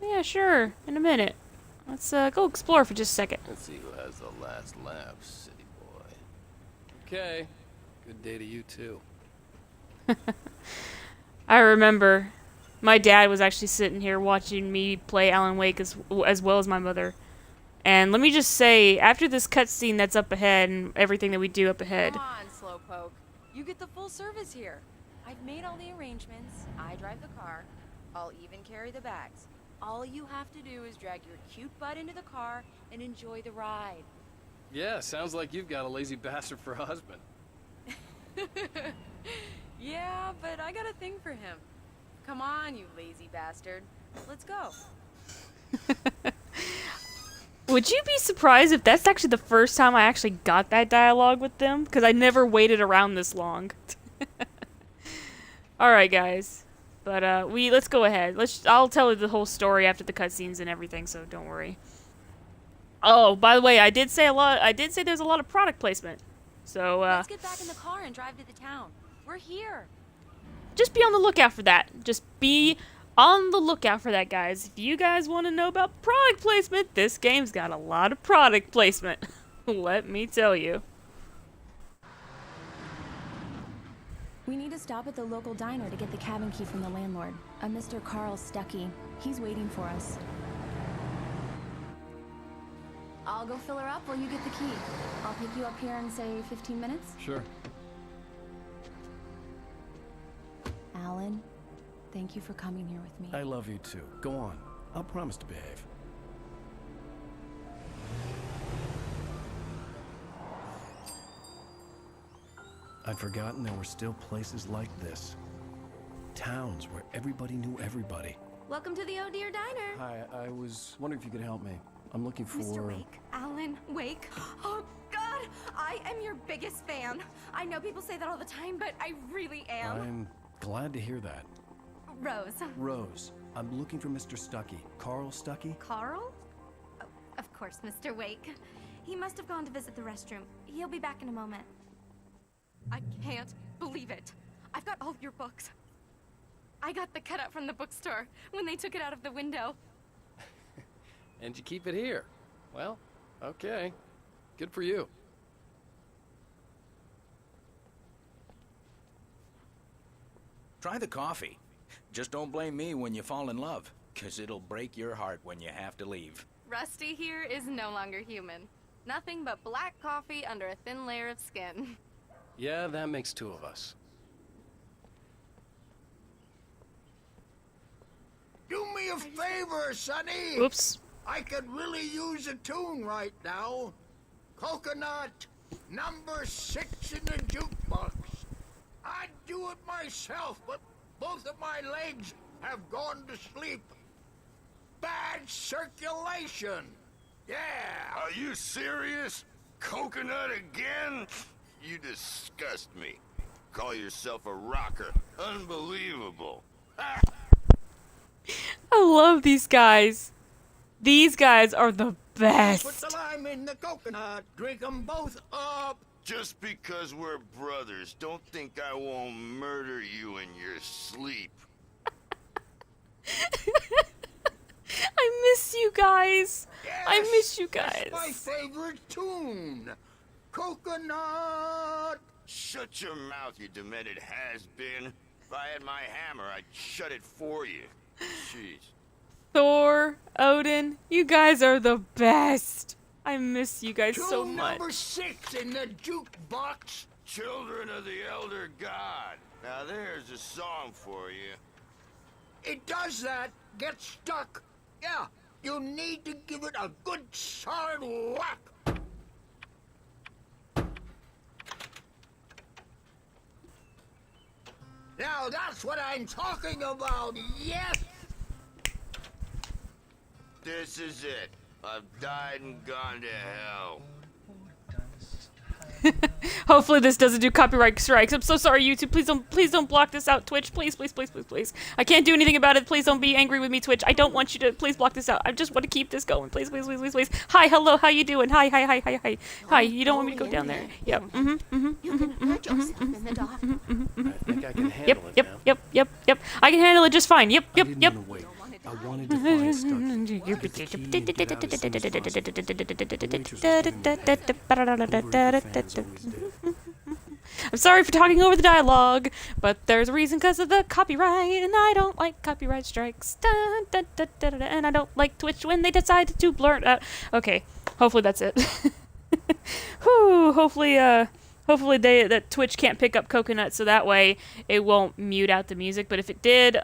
Yeah, sure. In a minute. Let's go explore for just a second. Let's see who has the last laugh, city boy. Okay. Good day to you too. I remember My dad was actually sitting here watching me play Alan Wake as well as my mother. And let me just say, after this cutscene that's up ahead and everything that we do up ahead... Come on, Slowpoke. You get the full service here. I've made all the arrangements. I drive the car. I'll even carry the bags. All you have to do is drag your cute butt into the car and enjoy the ride. Yeah, sounds like you've got a lazy bastard for a husband. Yeah, but I got a thing for him. Come on, you lazy bastard. Let's go. Would you be surprised if that's actually the first time I actually got that dialogue with them? Because I never waited around this long. Alright, guys. But, let's go ahead. I'll tell you the whole story after the cutscenes and everything, so don't worry. Oh, by the way, I did say there's a lot of product placement. So, let's get back in the car and drive to the town. We're here. Just be on the lookout for that. Just be on the lookout for that, guys. If you guys want to know about product placement, this game's got a lot of product placement. Let me tell you. We need to stop at the local diner to get the cabin key from the landlord, a Mr. Carl Stuckey. He's waiting for us. I'll go fill her up while you get the key. I'll pick you up here in, say, 15 minutes? Sure. Alan, thank you for coming here with me. I love you too. Go on. I'll promise to behave. I'd forgotten there were still places like this. Towns where everybody knew everybody. Welcome to the Oh Dear Diner. Hi, I was wondering if you could help me. I'm looking for... Mr. Wake, Alan Wake. Oh, God, I am your biggest fan. I know people say that all the time, but I really am. I'm glad to hear that. Rose. Rose, I'm looking for Mr. Stuckey. Carl Stuckey? Carl? Oh, of course, Mr. Wake. He must have gone to visit the restroom. He'll be back in a moment. I can't believe it. I've got all of your books. I got the cutout from the bookstore when they took it out of the window. And you keep it here. Well, okay. Good for you. Try the coffee. Just don't blame me when you fall in love, 'cause it'll break your heart when you have to leave. Rusty here is no longer human. Nothing but black coffee under a thin layer of skin. Yeah, that makes two of us. Do me a favor, Sonny. Oops. I could really use a tune right now. Coconut, number 6 in the jukebox. I'd do it myself, but both of my legs have gone to sleep. Bad circulation. Yeah. Are you serious? Coconut again? You disgust me. Call yourself a rocker. Unbelievable. I love these guys. These guys are the best. Put the lime in the coconut. Drink them both up. Just because we're brothers, don't think I won't murder you in your sleep. I miss you guys. Yes, I miss you guys. That's my favorite tune. Coconut. Shut your mouth, you demented has-been. If I had my hammer, I'd shut it for you. Jeez. Thor, Odin, you guys are the best. I miss you guys so Tune much. number 6 in the jukebox. Children of the Elder God. Now there's a song for you. It does that. Get stuck. Yeah, you need to give it a good solid whack. Now that's what I'm talking about, yes! This is it. I've died and gone to hell. Hopefully this doesn't do copyright strikes. I'm so sorry, YouTube. Please don't block this out. Twitch, please. I can't do anything about it. Please don't be angry with me, Twitch. I don't want you to. Please block this out. I just want to keep this going. Please. Hi, hello. How you doing? Hi. Hi. You don't want me to go down there? Yep. You can hurt yourself in the dark. I think I can handle it now. Yep. I can handle it just fine. Yep. I wanted to find Stuckey. I'm sorry for talking over the dialogue, but there's a reason because of the copyright, and I don't like copyright strikes. Dun, dun, dun, dun, dun, and I don't like Twitch when they decide to blur it out. Okay, hopefully that's it. Whew, hopefully that Twitch can't pick up Coconut, so that way it won't mute out the music. But if it did,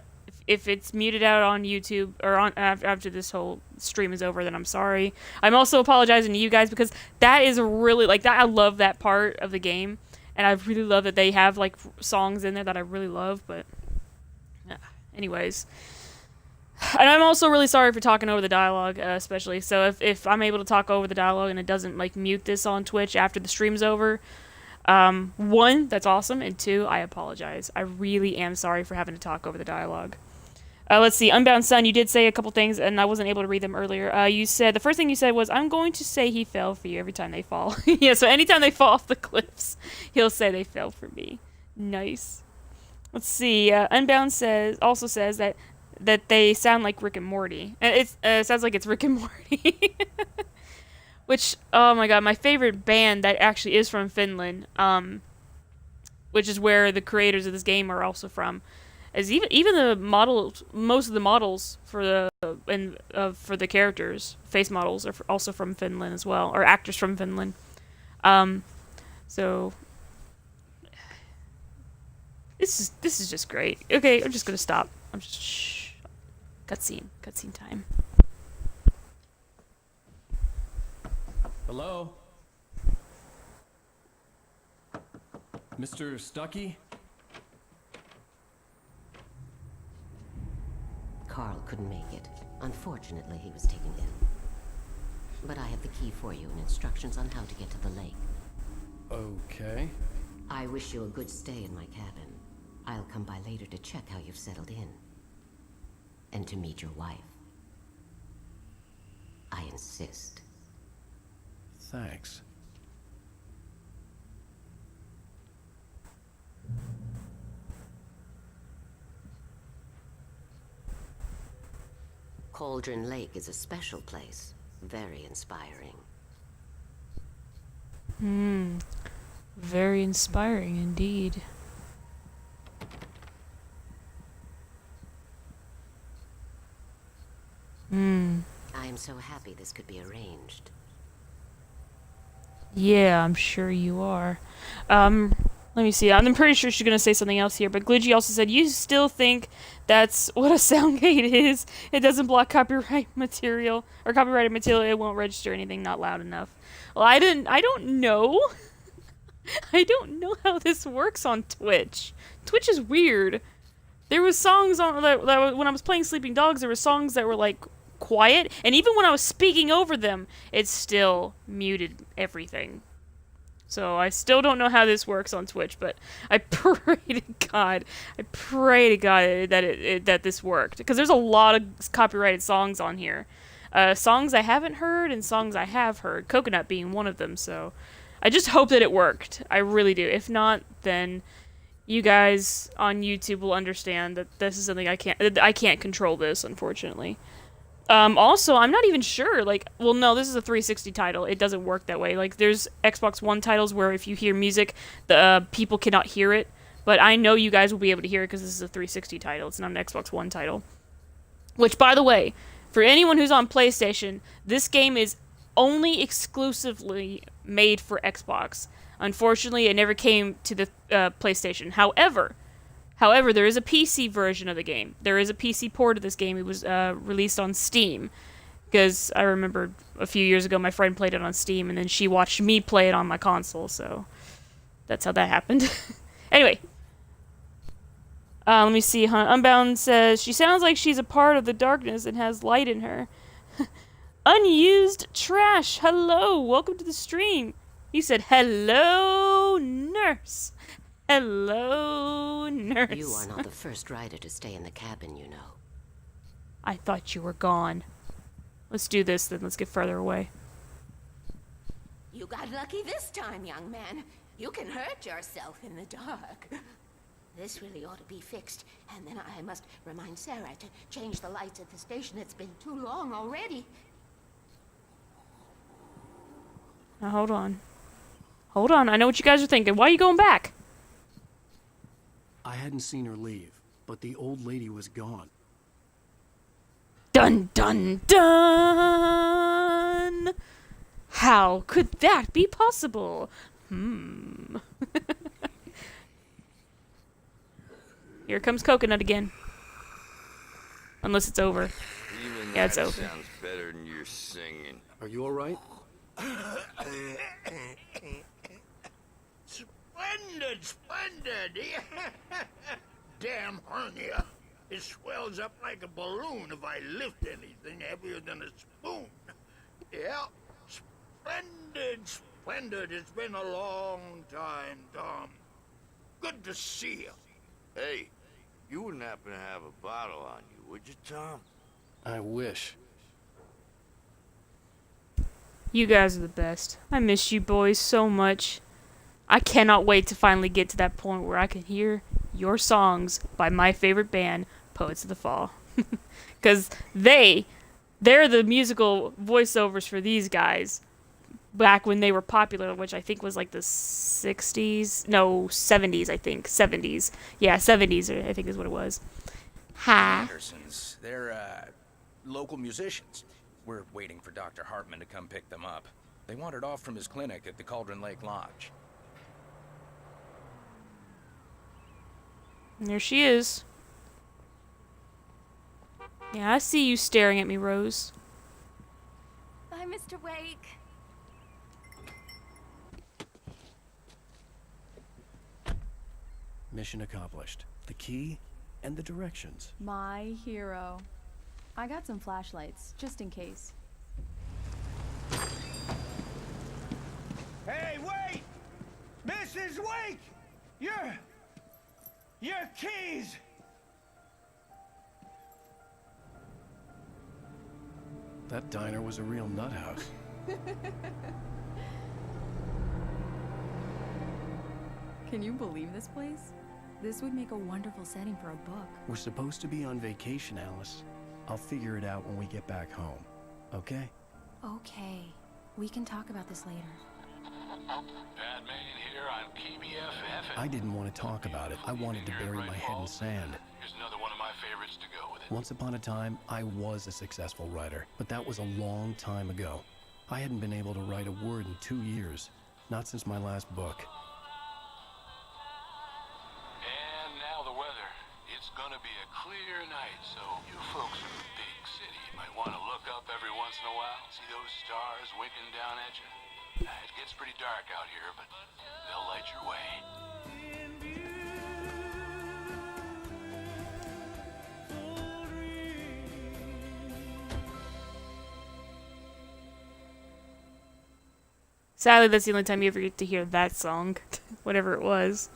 if it's muted out on YouTube or on after this whole stream is over, then I'm sorry. I'm also apologizing to you guys because that is really like that. I love that part of the game, and I really love that they have like songs in there that I really love. But anyways, and I'm also really sorry for talking over the dialogue, especially. So if I'm able to talk over the dialogue and it doesn't like mute this on Twitch after the stream's over, one, that's awesome, and two, I apologize. I really am sorry for having to talk over the dialogue. Let's see, Unbound Sun, you did say a couple things, and I wasn't able to read them earlier. You said, the first thing you said was, I'm going to say he fell for you every time they fall. Yeah, so anytime they fall off the cliffs, he'll say they fell for me. Nice. Let's see, Unbound also says that they sound like Rick and Morty. And it sounds like it's Rick and Morty. Which, oh my god, my favorite band that actually is from Finland, which is where the creators of this game are also from, is even the models, most of the models for the characters, face models, are also from Finland as well, or actors from Finland. So this is just great. Okay, I'm just gonna stop. I'm just shh. Cutscene time. Hello? Mr. Stucky? Carl couldn't make it. Unfortunately, he was taken ill. But I have the key for you and instructions on how to get to the lake. Okay. I wish you a good stay in my cabin. I'll come by later to check how you've settled in. And to meet your wife. I insist. Thanks. Cauldron Lake is a special place. Very inspiring. Very inspiring indeed. I am so happy this could be arranged. Yeah, I'm sure you are. Let me see. I'm pretty sure she's gonna say something else here, but Glidgy also said, you still think that's what a sound gate is? It doesn't block copyright material, or copyrighted material, it won't register anything not loud enough. Well, I don't know. I don't know how this works on Twitch. Twitch is weird. There was songs on that when I was playing Sleeping Dogs, there were songs that were like quiet, and even when I was speaking over them, it still muted everything. So I still don't know how this works on Twitch, but I pray to God that this worked, because there's a lot of copyrighted songs on here. Songs I haven't heard and songs I have heard, Coconut being one of them, so I just hope that it worked. I really do. If not, then you guys on YouTube will understand that this is something I can't control this, unfortunately. Also, I'm not even sure, like, well, no, this is a 360 title. It doesn't work that way. Like, there's Xbox One titles where if you hear music, the people cannot hear it. But I know you guys will be able to hear it because this is a 360 title. It's not an Xbox One title. Which, by the way, for anyone who's on PlayStation, this game is only exclusively made for Xbox. Unfortunately, it never came to the PlayStation. However, there is a PC version of the game. There is a PC port of this game. It was released on Steam. Because I remember a few years ago my friend played it on Steam, and then she watched me play it on my console, so that's how that happened. Anyway. Let me see. Unbound says, she sounds like she's a part of the darkness and has light in her. Unused trash. Hello. Welcome to the stream. He said, hello, nurse. Hello, nurse. You are not the first rider to stay in the cabin, you know. I thought you were gone. Let's do this, then. Let's get further away. You got lucky this time, young man. You can hurt yourself in the dark. This really ought to be fixed, and then I must remind Sarah to change the lights at the station. It's been too long already. Now, hold on. Hold on, I know what you guys are thinking. Why are you going back? I hadn't seen her leave, but the old lady was gone. Dun dun dun! How could that be possible? Here comes Coconut again. Unless it's over. Even Yeah, it's that over. sounds better than your singing. Are you alright? Splendid, splendid! Damn hernia. It swells up like a balloon if I lift anything heavier than a spoon. Yeah, splendid, splendid. It's been a long time, Tom. Good to see you. Hey, you wouldn't happen to have a bottle on you, would you, Tom? I wish. You guys are the best. I miss you boys so much. I cannot wait to finally get to that point where I can hear your songs by my favorite band, Poets of the Fall. Because they're the musical voiceovers for these guys back when they were popular, which I think was like the 60s. No, 70s, I think. 70s. Yeah, 70s, I think is what it was. Ha. Andersons. They're, local musicians. We're waiting for Dr. Hartman to come pick them up. They wandered off from his clinic at the Cauldron Lake Lodge. And there she is. Yeah, I see you staring at me, Rose. Bye, Mr. Wake. Mission accomplished. The key and the directions. My hero. I got some flashlights, just in case. Hey, wait! Mrs. Wake! Your keys! That diner was a real nut house. Can you believe this place? This would make a wonderful setting for a book. We're supposed to be on vacation, Alice. I'll figure it out when we get back home. Okay? Okay. We can talk about this later. Batman here on KBFF. I didn't want to talk about it. I wanted to bury my head in sand. Here's another one of my favorites to go with it. Once upon a time, I was a successful writer, but that was a long time ago. I hadn't been able to write a word in 2 years. Not since my last book. And now the weather. It's gonna be a clear night, so you folks in the big city might want to look up every once in a while. See those stars winking down at you? It gets pretty dark out here, but they'll light your way. Sadly, that's the only time you ever get to hear that song. Whatever it was.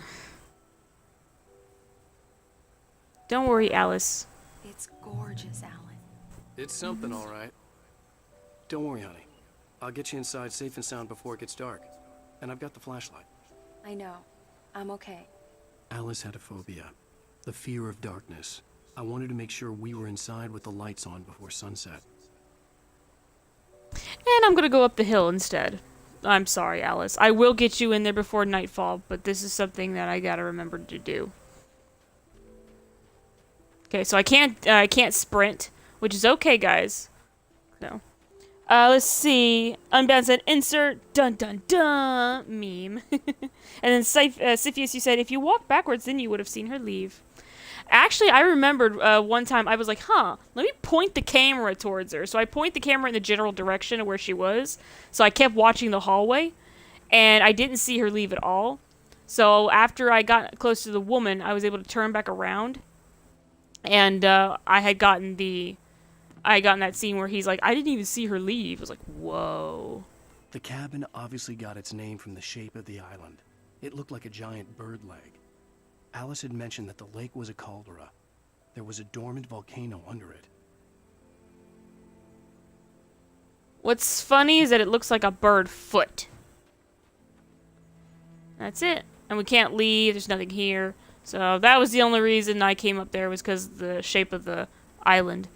Don't worry, Alice. It's gorgeous, Alan. It's something, all right. Don't worry, honey. I'll get you inside safe and sound before it gets dark. And I've got the flashlight. I know. I'm okay. Alice had a phobia. The fear of darkness. I wanted to make sure we were inside with the lights on before sunset. And I'm gonna go up the hill instead. I'm sorry, Alice. I will get you in there before nightfall, but this is something that I gotta remember to do. Okay, so I can't sprint, which is okay, guys. So, let's see. Unbound said, insert dun dun dun meme. And then Siphius, you said, if you walk backwards, then you would have seen her leave. Actually, I remembered one time I was like, let me point the camera towards her. So I point the camera in the general direction of where she was. So I kept watching the hallway, and I didn't see her leave at all. So after I got close to the woman, I was able to turn back around, and I had gotten that scene where he's like, I didn't even see her leave. I was like, whoa. The cabin obviously got its name from the shape of the island. It looked like a giant bird leg. Alice had mentioned that the lake was a caldera. There was a dormant volcano under it. What's funny is that it looks like a bird foot. That's it. And we can't leave. There's nothing here. So that was the only reason I came up there, was because of the shape of the island.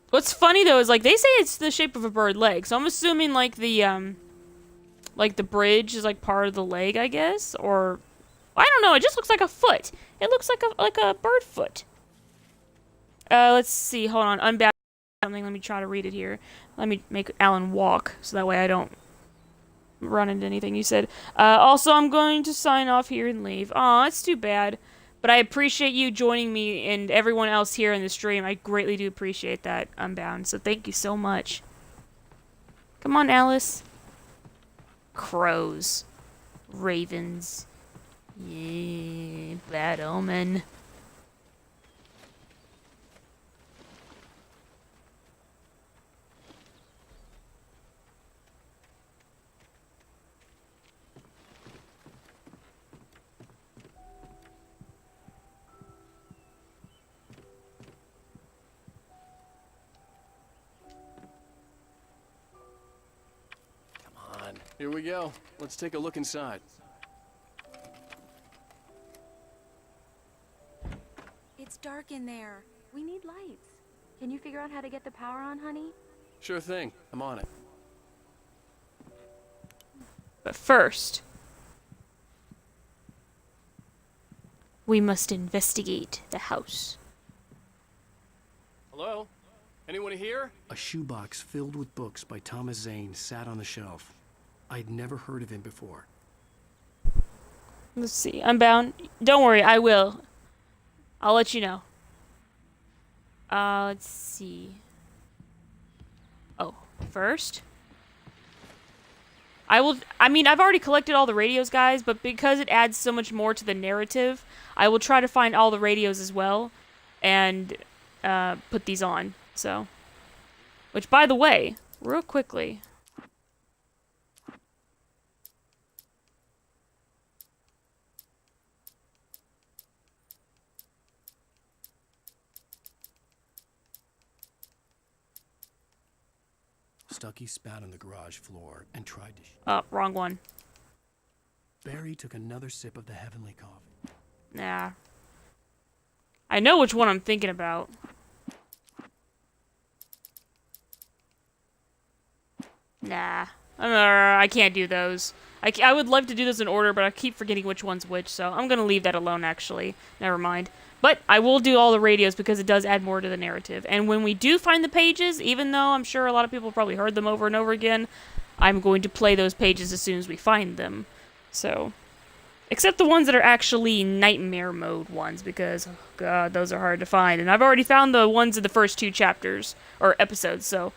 What's funny though is, like, they say it's the shape of a bird leg, so I'm assuming like the bridge is like part of the leg, I guess, or I don't know. It just looks like a foot. It looks like a bird foot. Let's see. Hold on. Unbound something. Let me try to read it here. Let me make Alan walk so that way I don't run into anything you said. Also, I'm going to sign off here and leave. Aw, it's too bad. But I appreciate you joining me and everyone else here in the stream. I greatly do appreciate that, Unbound. So thank you so much. Come on, Alice. Crows. Ravens. Yeah, bad omen. Here we go. Let's take a look inside. It's dark in there. We need lights. Can you figure out how to get the power on, honey? Sure thing. I'm on it. But first, we must investigate the house. Hello? Anyone here? A shoebox filled with books by Thomas Zane sat on the shelf. I'd never heard of him before. Let's see. Unbound. Don't worry, I will. I'll let you know. Let's see. Oh, first. I mean, I've already collected all the radios, guys, but because it adds so much more to the narrative, I will try to find all the radios as well and put these on. So, which, by the way, real quickly. Stucky spat on the garage floor and tried to... Oh, wrong one. Barry took another sip of the heavenly coffee. Nah. I know which one I'm thinking about. Nah. I can't do those. I would love to do this in order, but I keep forgetting which one's which, so I'm gonna leave that alone, actually. Never mind. But I will do all the radios because it does add more to the narrative. And when we do find the pages, even though I'm sure a lot of people probably heard them over and over again, I'm going to play those pages as soon as we find them. So, except the ones that are actually nightmare mode ones, because, oh god, those are hard to find. And I've already found the ones in the first 2 chapters, or episodes, so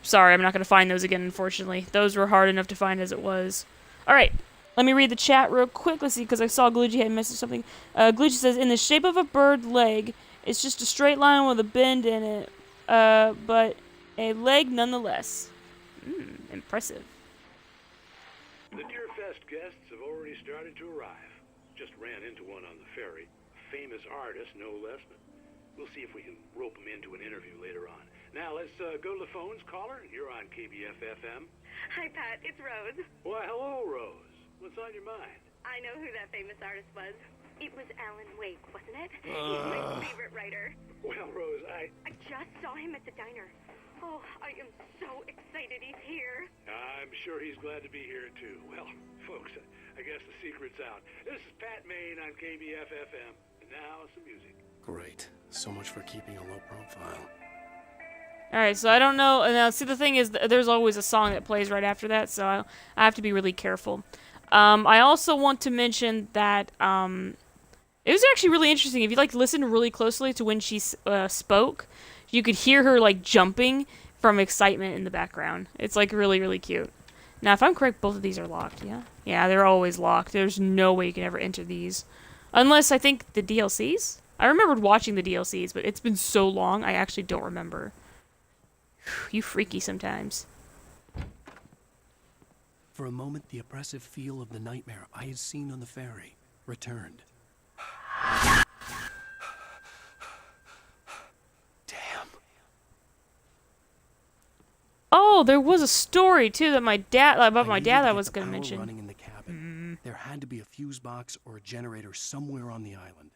sorry, I'm not going to find those again, unfortunately. Those were hard enough to find as it was. Alright. Let me read the chat real quick. Let's see, because I saw Gloochie had messaged something. Gloochie says, in the shape of a bird leg, it's just a straight line with a bend in it, but a leg nonetheless. Impressive. The Deerfest guests have already started to arrive. Just ran into one on the ferry. Famous artist, no less, but we'll see if we can rope him into an interview later on. Now, let's go to the phones. Caller, you're on KBF-FM. Hi, Pat. It's Rose. Why, hello, Rose. What's on your mind? I know who that famous artist was. It was Alan Wake, wasn't it? He's my favorite writer. Well, Rose, I just saw him at the diner. Oh, I am so excited he's here. I'm sure he's glad to be here, too. Well, folks, I guess the secret's out. This is Pat Main on KBF-FM. And now, some music. Great. So much for keeping a low profile. Alright, so I don't know. Now, see, the thing is, there's always a song that plays right after that, so I have to be really careful. I also want to mention that it was actually really interesting. If you listen really closely to when she spoke, you could hear her jumping from excitement in the background. It's really, really cute. Now, if I'm correct, both of these are locked. Yeah, yeah, they're always locked. There's no way you can ever enter these, unless I think the DLCs. I remembered watching the DLCs, but it's been so long, I actually don't remember. You freaky sometimes. For a moment, the oppressive feel of the nightmare I had seen on the ferry returned. Damn. Oh, there was a story too that my dad I was going to mention. Running in the cabin. There had to be a fuse box or a generator somewhere on the island.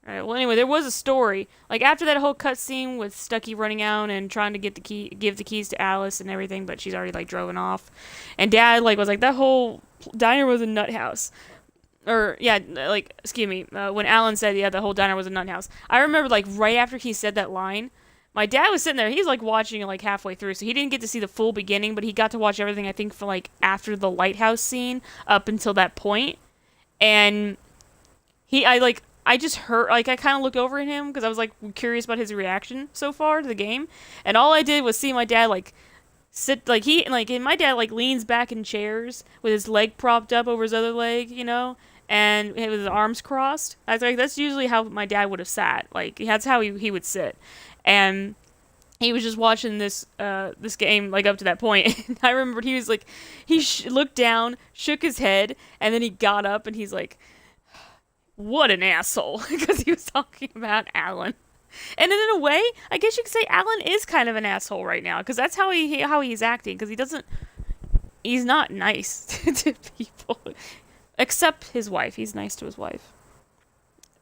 Alright, well anyway, there was a story. After that whole cutscene with Stucky running out and trying to give the keys to Alice and everything, but she's already driven off. And Dad was like, that whole diner was a nut house. or yeah, like, excuse me, when Alan said, yeah, the whole diner was a nut house, I remember, like, right after he said that line, my dad was sitting there, he was, like, watching it, like, halfway through, so he didn't get to see the full beginning, but he got to watch everything, I think, for, like, after the lighthouse scene, up until that point, and I just heard, like, I kind of looked over at him, because I was, like, curious about his reaction so far to the game, and all I did was see my dad, like, sit, like, and my dad, like, leans back in chairs, with his leg propped up over his other leg, you know, and with his arms crossed. I was like, that's usually how my dad would have sat. Like, that's how he would sit. And he was just watching this this game, like, up to that point. And I remembered he was like, he looked down, shook his head, and then he got up and he's like, what an asshole. Because he was talking about Alan. And in a way, I guess you could say Alan is kind of an asshole right now. Because that's how he's acting. Because he's not nice to people. Except his wife. He's nice to his wife.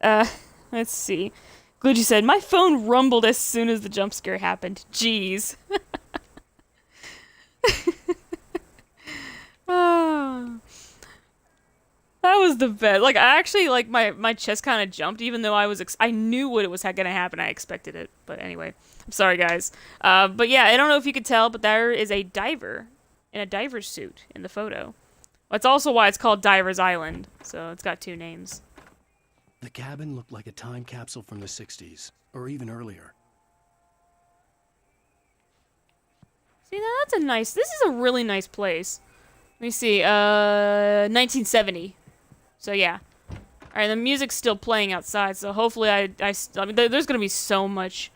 Let's see. Glitchy said, my phone rumbled as soon as the jump scare happened. Jeez. Oh. That was the best. Like, I actually, like, my chest kind of jumped, even though I knew what it was going to happen. I expected it. But anyway, I'm sorry, guys. But yeah, I don't know if you could tell, but there is a diver in a diver's suit in the photo. That's also why it's called Diver's Island, so it's got two names. The cabin looked like a time capsule from the 60s, or even earlier. See, this is a really nice place. Let me see, 1970. So yeah. Alright, the music's still playing outside, so hopefully I mean, there's gonna be so much.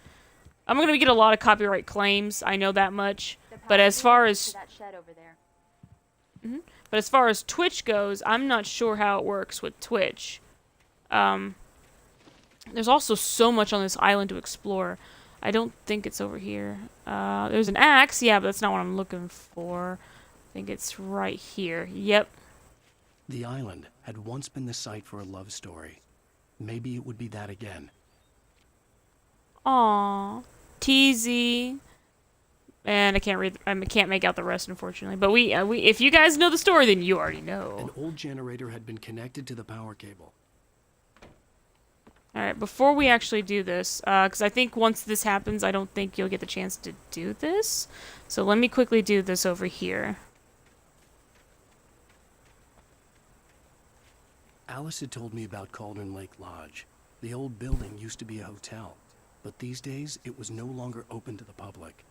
I'm gonna get a lot of copyright claims, I know that much. But as far as... that shed over there. Mm-hmm. But as far as Twitch goes, I'm not sure how it works with Twitch. There's also so much on this island to explore. I don't think it's over here. There's an axe, yeah, but that's not what I'm looking for. I think it's right here. Yep. The island had once been the site for a love story. Maybe it would be that again. Aww. TZ. And I can't make out the rest, unfortunately. But we if you guys know the story, then you already know. An old generator had been connected to the power cable. Alright, before we actually do this, because I think once this happens, I don't think you'll get the chance to do this. So let me quickly do this over here. Alice had told me about Cauldron Lake Lodge. The old building used to be a hotel, but these days it was no longer open to the public.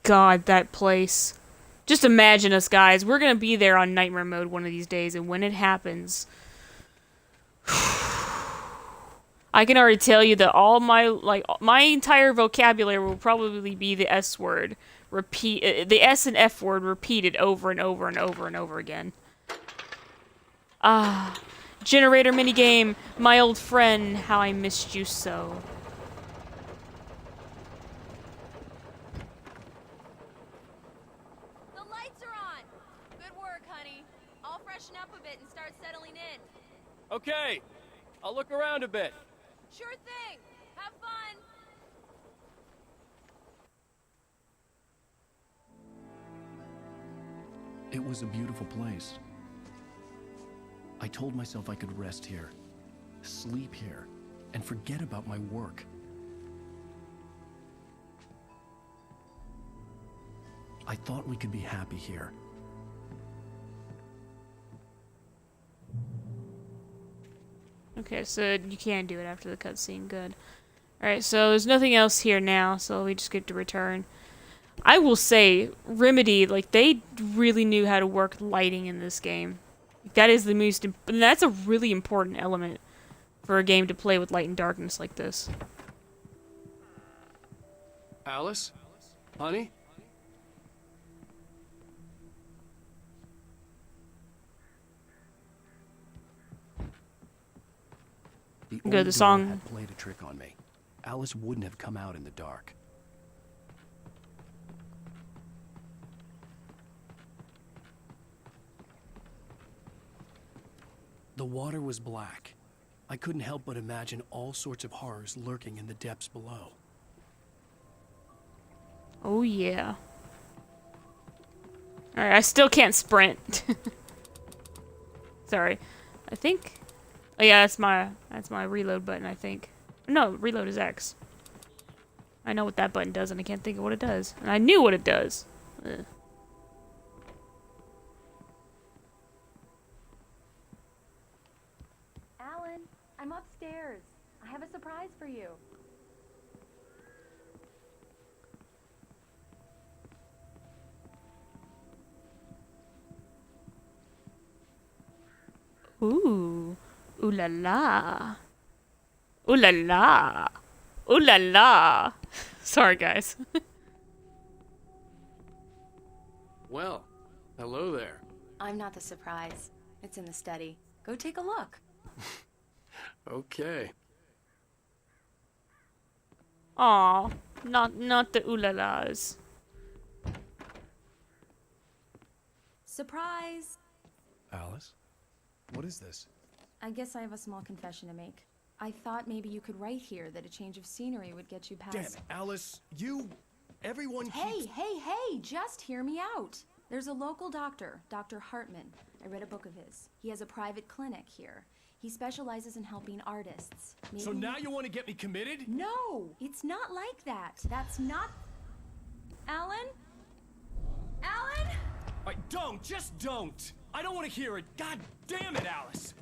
God, that place. Just imagine us, guys. We're gonna be there on nightmare mode one of these days, and when it happens... I can already tell you that all my entire vocabulary will probably be the S word. The S and F word repeated over and over and over and over again. Ah, generator minigame, my old friend, how I missed you so. The lights are on. Good work, honey. I'll freshen up a bit and start settling in. Okay, I'll look around a bit. Sure thing. Have fun. It was a beautiful place. I told myself I could rest here, sleep here, and forget about my work. I thought we could be happy here. Okay, so you can do it after the cutscene. Good. Alright, so there's nothing else here now, so we just get to return. I will say, Remedy, like, they really knew how to work lighting in this game. That is the most... that's a really important element for a game to play with light and darkness like this. Alice? Honey? Good, the song had played a trick on me. Alice wouldn't have come out in the dark. The water was black. I couldn't help but imagine all sorts of horrors lurking in the depths below. Oh yeah. Alright, I still can't sprint. Sorry. I think... Oh yeah, that's my reload button, I think. No, reload is X. I know what that button does, and I can't think of what it does. And I knew what it does. Ugh. Alan, I'm upstairs. I have a surprise for you. Ooh. Ooh la la. Ooh la la. Ooh la la. Sorry, guys. Well, hello there. I'm not the surprise. It's in the study. Go take a look. Okay. Aw, not the ooh la las. Surprise! Alice? What is this? I guess I have a small confession to make. I thought maybe you could write here that a change of scenery would get you past... Damn it, Alice, everyone keeps... Hey, just hear me out. There's a local doctor, Dr. Hartman. I read a book of his. He has a private clinic here. He specializes in helping artists. Maybe... So now you want to get me committed? No, it's not like that. That's not... Alan? Alan? Just don't! I don't want to hear it. God damn it, Alice!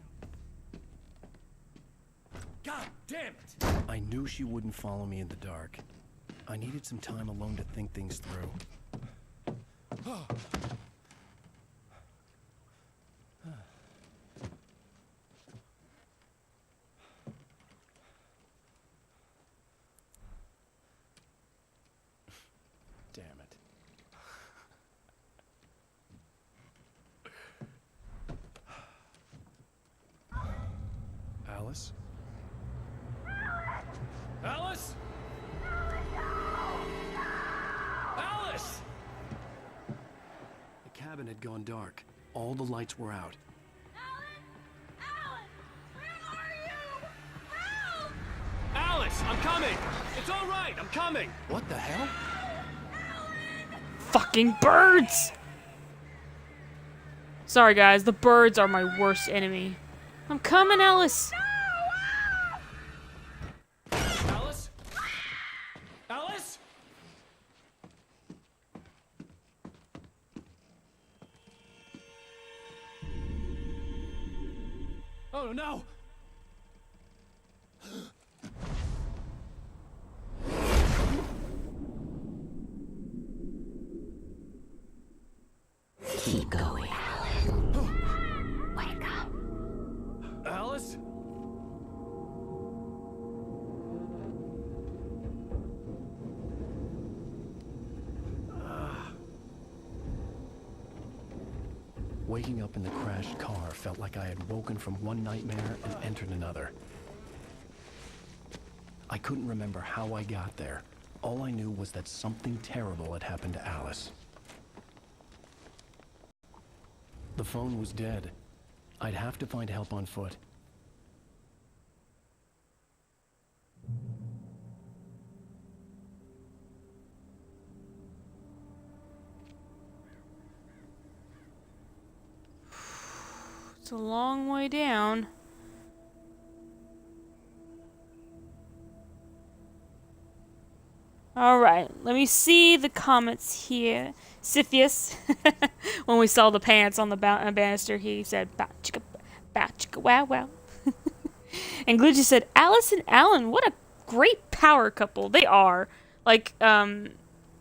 God damn it! I knew she wouldn't follow me in the dark. I needed some time alone to think things through. Damn it. Alice? Alice? Alice! The cabin had gone dark. All the lights were out. Alice, I'm coming! It's all right, I'm coming! What the hell? Fucking birds! Sorry, guys. The birds are my worst enemy. I'm coming, Alice! Alice? Alice? Oh no! Keep going. Wake up. Alice? Waking up in the crashed car felt like I had woken from one nightmare and entered another. I couldn't remember how I got there. All I knew was that something terrible had happened to Alice. The phone was dead. I'd have to find help on foot. It's a long way down. Alright, let me see the comments here. Siphius, when we saw the pants on the banister, he said, "Ba chicka wow wow." And Glitchy said, "Alice and Alan, what a great power couple they are." Like,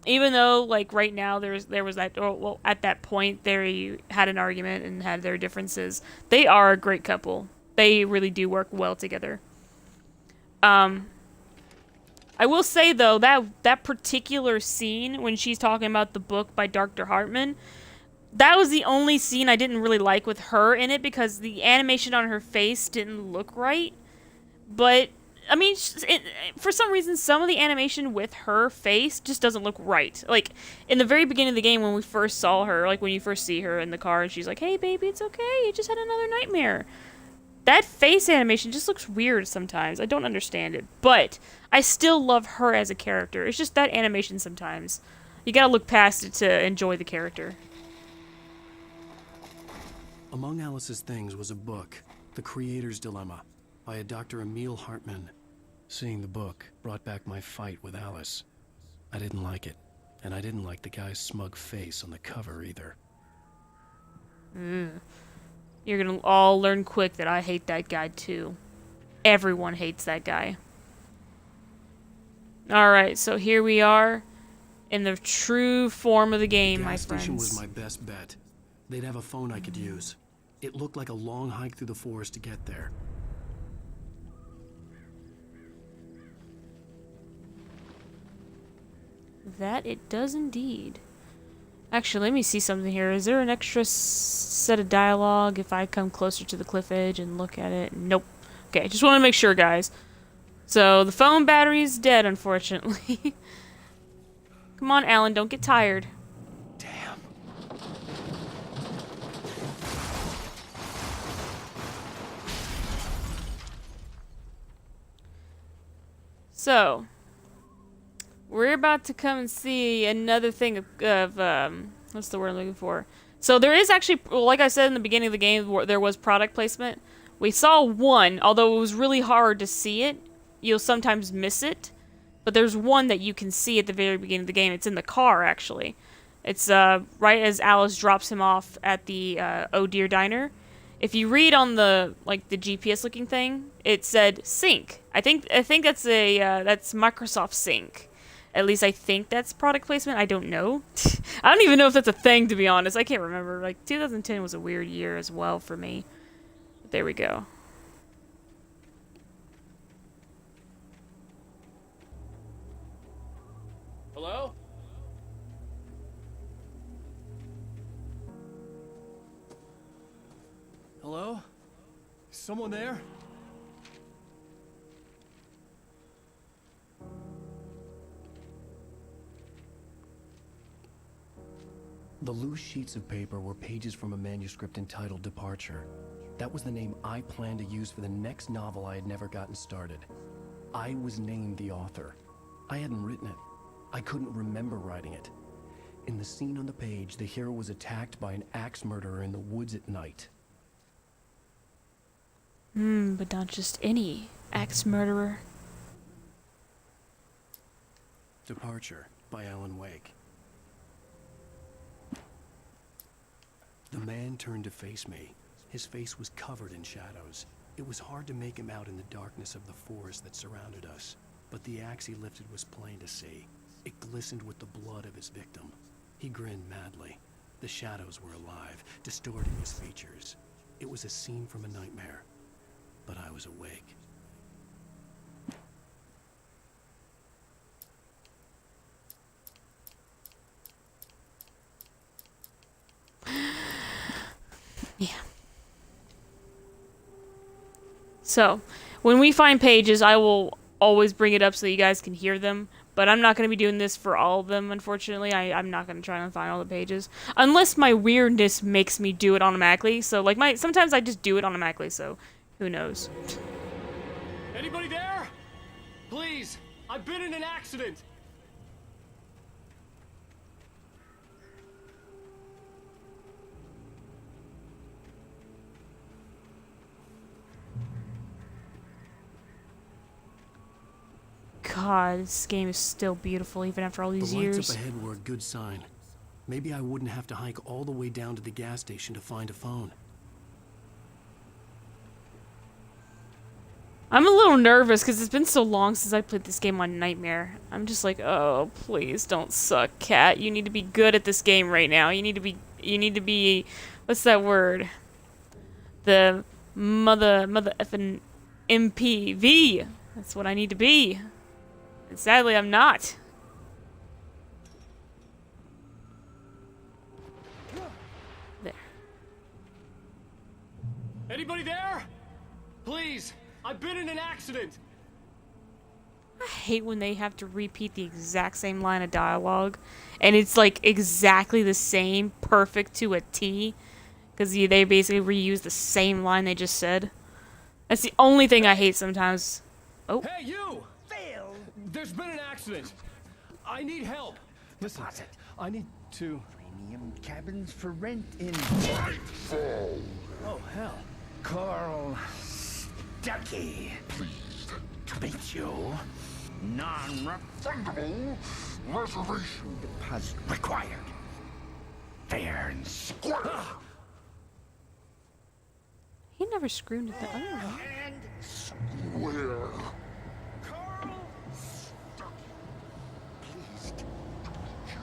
even though, like, right now there was that, well, at that point they had an argument and had their differences, they are a great couple. They really do work well together. I will say, though, that particular scene when she's talking about the book by Dr. Hartman, that was the only scene I didn't really like with her in it because the animation on her face didn't look right. But, I mean, for some reason, some of the animation with her face just doesn't look right. Like, in the very beginning of the game when we first saw her, like when you first see her in the car and she's like, "Hey, baby, it's okay, you just had another nightmare." That face animation just looks weird sometimes. I don't understand it. But I still love her as a character. It's just that animation sometimes. You gotta look past it to enjoy the character. Among Alice's things was a book, The Creator's Dilemma, by a Dr. Emil Hartman. Seeing the book brought back my fight with Alice. I didn't like it, and I didn't like the guy's smug face on the cover either. You're gonna all learn quick that I hate that guy too. Everyone hates that guy. Alright, so here we are in the true form of the game, my gas station friends. was my best bet. They'd have a phone I could use. It looked like a long hike through the forest to get there. That it does indeed. Actually, let me see something here. Is there an extra set of dialogue if I come closer to the cliff edge and look at it? Nope. Okay, just want to make sure, guys. So, the phone battery is dead, unfortunately. Come on, Alan, don't get tired. Damn. So, we're about to come and see another thing of what's the word I'm looking for? So there is actually, well, like I said in the beginning of the game, there was product placement. We saw one, although it was really hard to see it. You'll sometimes miss it. But there's one that you can see at the very beginning of the game. It's in the car, actually. It's right as Alice drops him off at the Oh Dear Diner. If you read on the the GPS looking thing, it said Sync. I think that's that's Microsoft Sync. At least I think that's product placement. I don't know. I don't even know if that's a thing, to be honest. I can't remember. Like 2010 was a weird year as well for me. But there we go. Hello? Hello? Someone there? The loose sheets of paper were pages from a manuscript entitled Departure. That was the name I planned to use for the next novel I had never gotten started. I was named the author. I hadn't written it. I couldn't remember writing it. In the scene on the page, the hero was attacked by an axe murderer in the woods at night. But not just any axe murderer. Departure by Alan Wake. The man turned to face me. His face was covered in shadows. It was hard to make him out in the darkness of the forest that surrounded us, but the axe he lifted was plain to see. It glistened with the blood of his victim. He grinned madly. The shadows were alive, distorting his features. It was a scene from a nightmare, but I was awake. Yeah. So, when we find pages, I will always bring it up so that you guys can hear them. But I'm not going to be doing this for all of them, unfortunately. I'm not going to try and find all the pages. Unless my weirdness makes me do it automatically. So, sometimes I just do it automatically, so who knows. Anybody there? Please, I've been in an accident. God, this game is still beautiful even after all these years. The lights up ahead were a good sign. Maybe I wouldn't have to hike all the way down to the gas station to find a phone. I'm a little nervous because it's been so long since I played this game on Nightmare. I'm just like, oh, please don't suck, cat. You need to be good at this game right now. You need to be, what's that word? The mother effing MPV. That's what I need to be. And sadly, I'm not. There. Anybody there? Please, I've been in an accident. I hate when they have to repeat the exact same line of dialogue. And it's like exactly the same, perfect to a T. Because they basically reuse the same line they just said. That's the only thing I hate sometimes. Oh. Hey, you! Phil! There's been an accident. I need help. Listen, I need to... premium cabins for rent in Nightfall. Oh, hell. Carl Stucky. Pleased to meet you. Non-refundable reservation deposit required. Fair and square. He never screamed at the other one. And square. Carl Stucky. Pleased to meet you.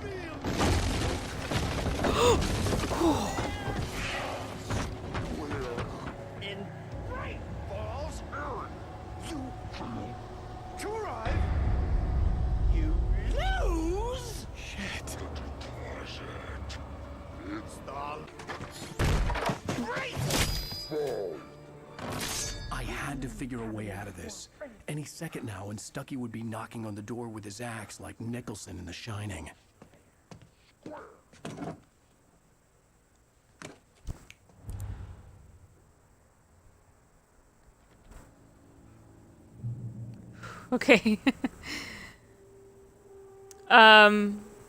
Premium. In Bright Falls, you fail to arrive. You lose. Shit. It's the Great Fall. I had to figure a way out of this. Any second now, and Stucky would be knocking on the door with his axe like Nicholson in The Shining. Okay. Let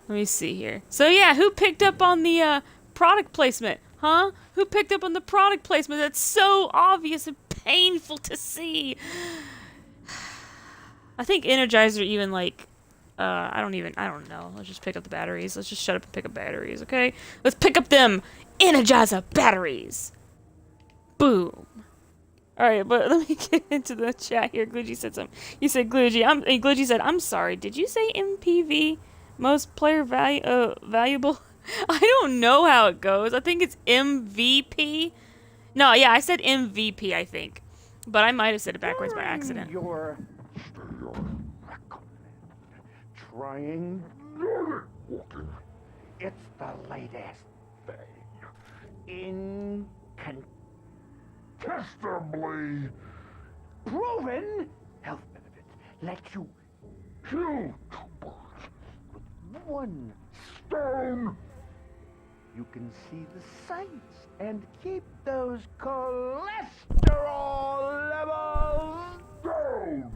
me see here. So yeah, who picked up on the product placement? Huh? Who picked up on the product placement? That's so obvious and painful to see. I think Energizer even like I don't know. Let's just pick up the batteries. Let's just shut up and pick up batteries, okay? Let's pick up them Energizer batteries. Boom. Alright, but let me get into the chat here. Gloogy said something. You said Gloogy. Gloogy said, I'm sorry, did you say MPV? Most player valuable? I don't know how it goes. I think it's MVP. No, yeah, I said MVP, I think. But I might have said it backwards by accident. Trying it's the latest thing. Incontestably proven health benefits let you kill two birds with one stone. You can see the sights and keep those cholesterol levels down.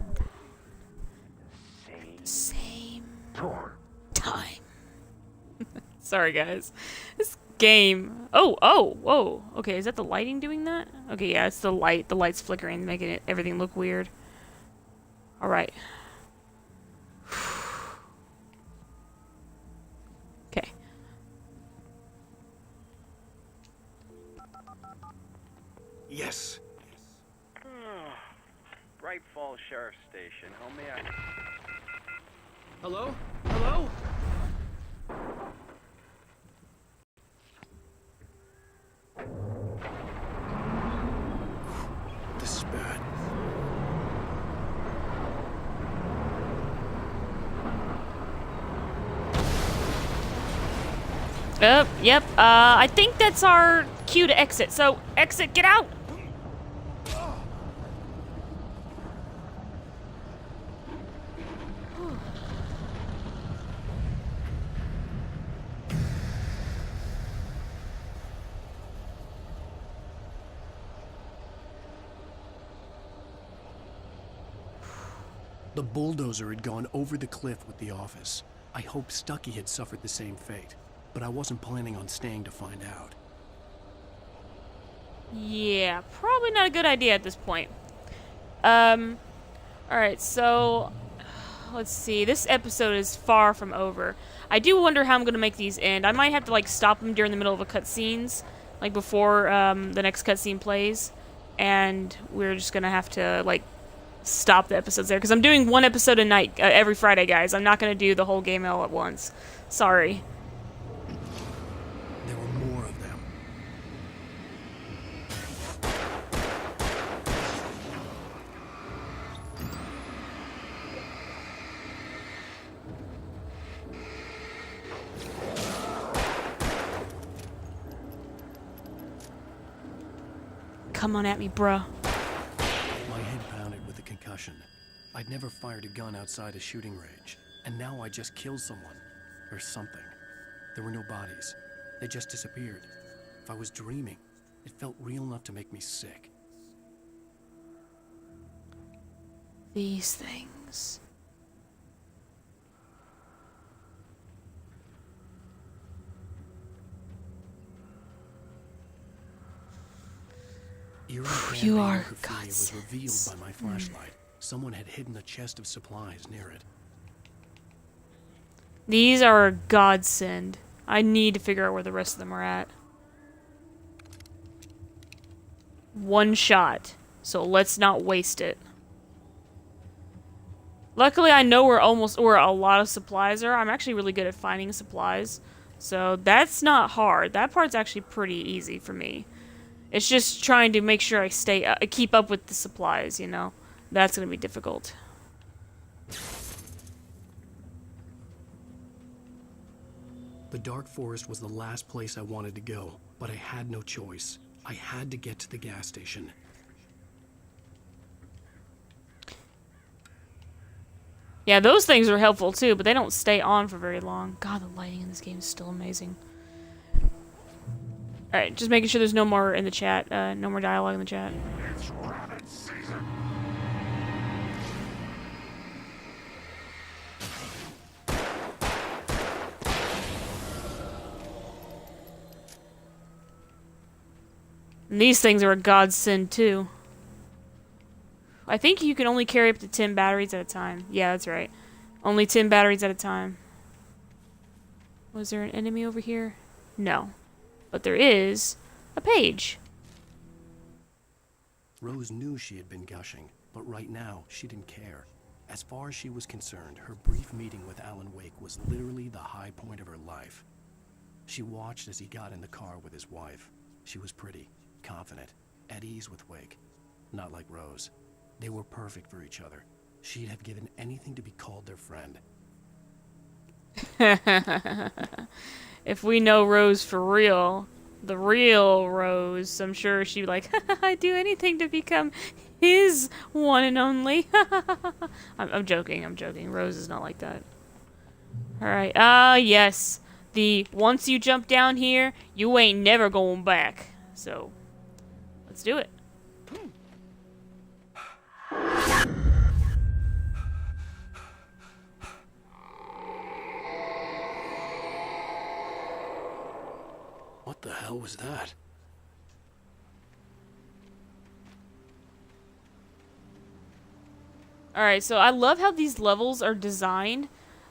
Same time. Sorry, guys. This game. Oh, whoa. Okay, is that the lighting doing that? Okay, yeah, it's the light. The light's flickering, making everything look weird. All right. Okay. Yes. Bright Falls Sheriff Station. How may I... Hello? Hello? This is bad. Yep. I think that's our cue to exit. So, exit, get out! The bulldozer had gone over the cliff with the office. I hoped Stucky had suffered the same fate, but I wasn't planning on staying to find out. Yeah, probably not a good idea at this point. Alright, so... Let's see. This episode is far from over. I do wonder how I'm going to make these end. I might have to, like, stop them during the middle of the cutscenes, like, before the next cutscene plays. And we're just going to have to, like, stop the episodes there. Because I'm doing one episode a night every Friday, guys. I'm not going to do the whole game all at once. Sorry. There were more of them. Come on at me, bruh. My head pounded with a concussion. I'd never fired a gun outside a shooting range, and now I just killed someone. Or something. There were no bodies. They just disappeared. If I was dreaming, it felt real enough to make me sick. These things. Eerie You are necrophilia was revealed by my flashlight. Someone had hidden a chest of supplies near it. These are a godsend. I need to figure out where the rest of them are at. One shot. So let's not waste it. Luckily, I know where a lot of supplies are. I'm actually really good at finding supplies. So that's not hard. That part's actually pretty easy for me. It's just trying to make sure I keep up with the supplies, you know? That's gonna be difficult. The dark forest was the last place I wanted to go, but I had no choice. I had to get to the gas station. Yeah, those things are helpful too, but they don't stay on for very long. God, the lighting in this game is still amazing. Alright, just making sure there's no more in the chat. No more dialogue in the chat. It's rabbit season. And these things are a godsend too. I think you can only carry up to 10 batteries at a time. Yeah, that's right. Only 10 batteries at a time. Was there an enemy over here? No. But there is a page. Rose knew she had been gushing, but right now, she didn't care. As far as she was concerned, her brief meeting with Alan Wake was literally the high point of her life. She watched as he got in the car with his wife. She was pretty, confident, at ease with Wake. Not like Rose. They were perfect for each other. She'd have given anything to be called their friend. If we know Rose for real, the real Rose, I'm sure she'd be like, I'd do anything to become his one and only. I'm joking, I'm joking. Rose is not like that. Alright, yes. Once you jump down here, you ain't never going back. So, let's do it. What the hell was that? Alright, so I love how these levels are designed.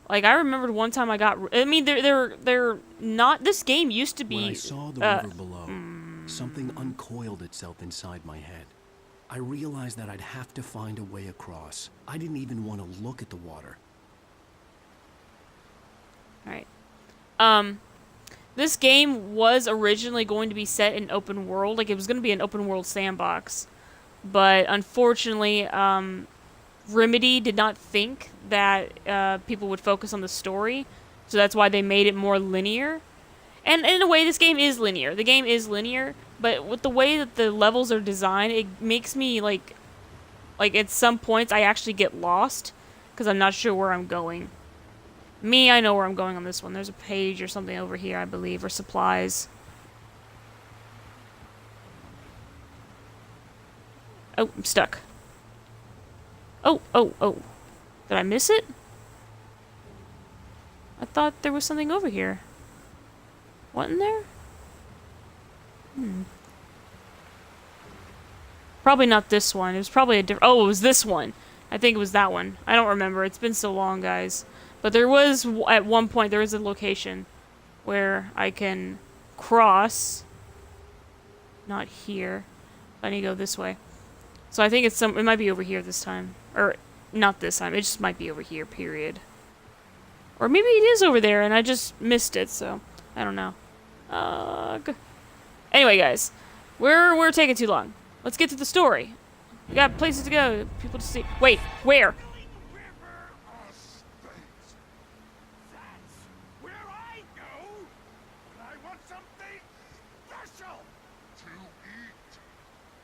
Like, I remembered one time I mean, they're not... This game used to be... When I saw the river below, something uncoiled itself inside my head. I realized that I'd have to find a way across. I didn't even want to look at the water. Alright. This game was originally going to be set in open world. Like, it was going to be an open world sandbox. But, unfortunately, Remedy did not think that people would focus on the story. So that's why they made it more linear. And in a way, this game is linear. The game is linear, but with the way that the levels are designed, it makes me, like at some points, I actually get lost, because I'm not sure where I'm going. I know where I'm going on this one. There's a page or something over here, I believe, or supplies. Oh, I'm stuck. Oh. Did I miss it? I thought there was something over here. What in there? Probably not this one. It was probably a different... Oh, it was this one. I think it was that one. I don't remember. It's been so long, guys. But there was, at one point, there was a location where I can cross. Not here. I need to go this way. So I think it might be over here this time. Or, not this time. It just might be over here, period. Or maybe it is over there and I just missed it, so... I don't know. Anyway, guys. We're taking too long. Let's get to the story. We got places to go, people to see. Wait, where?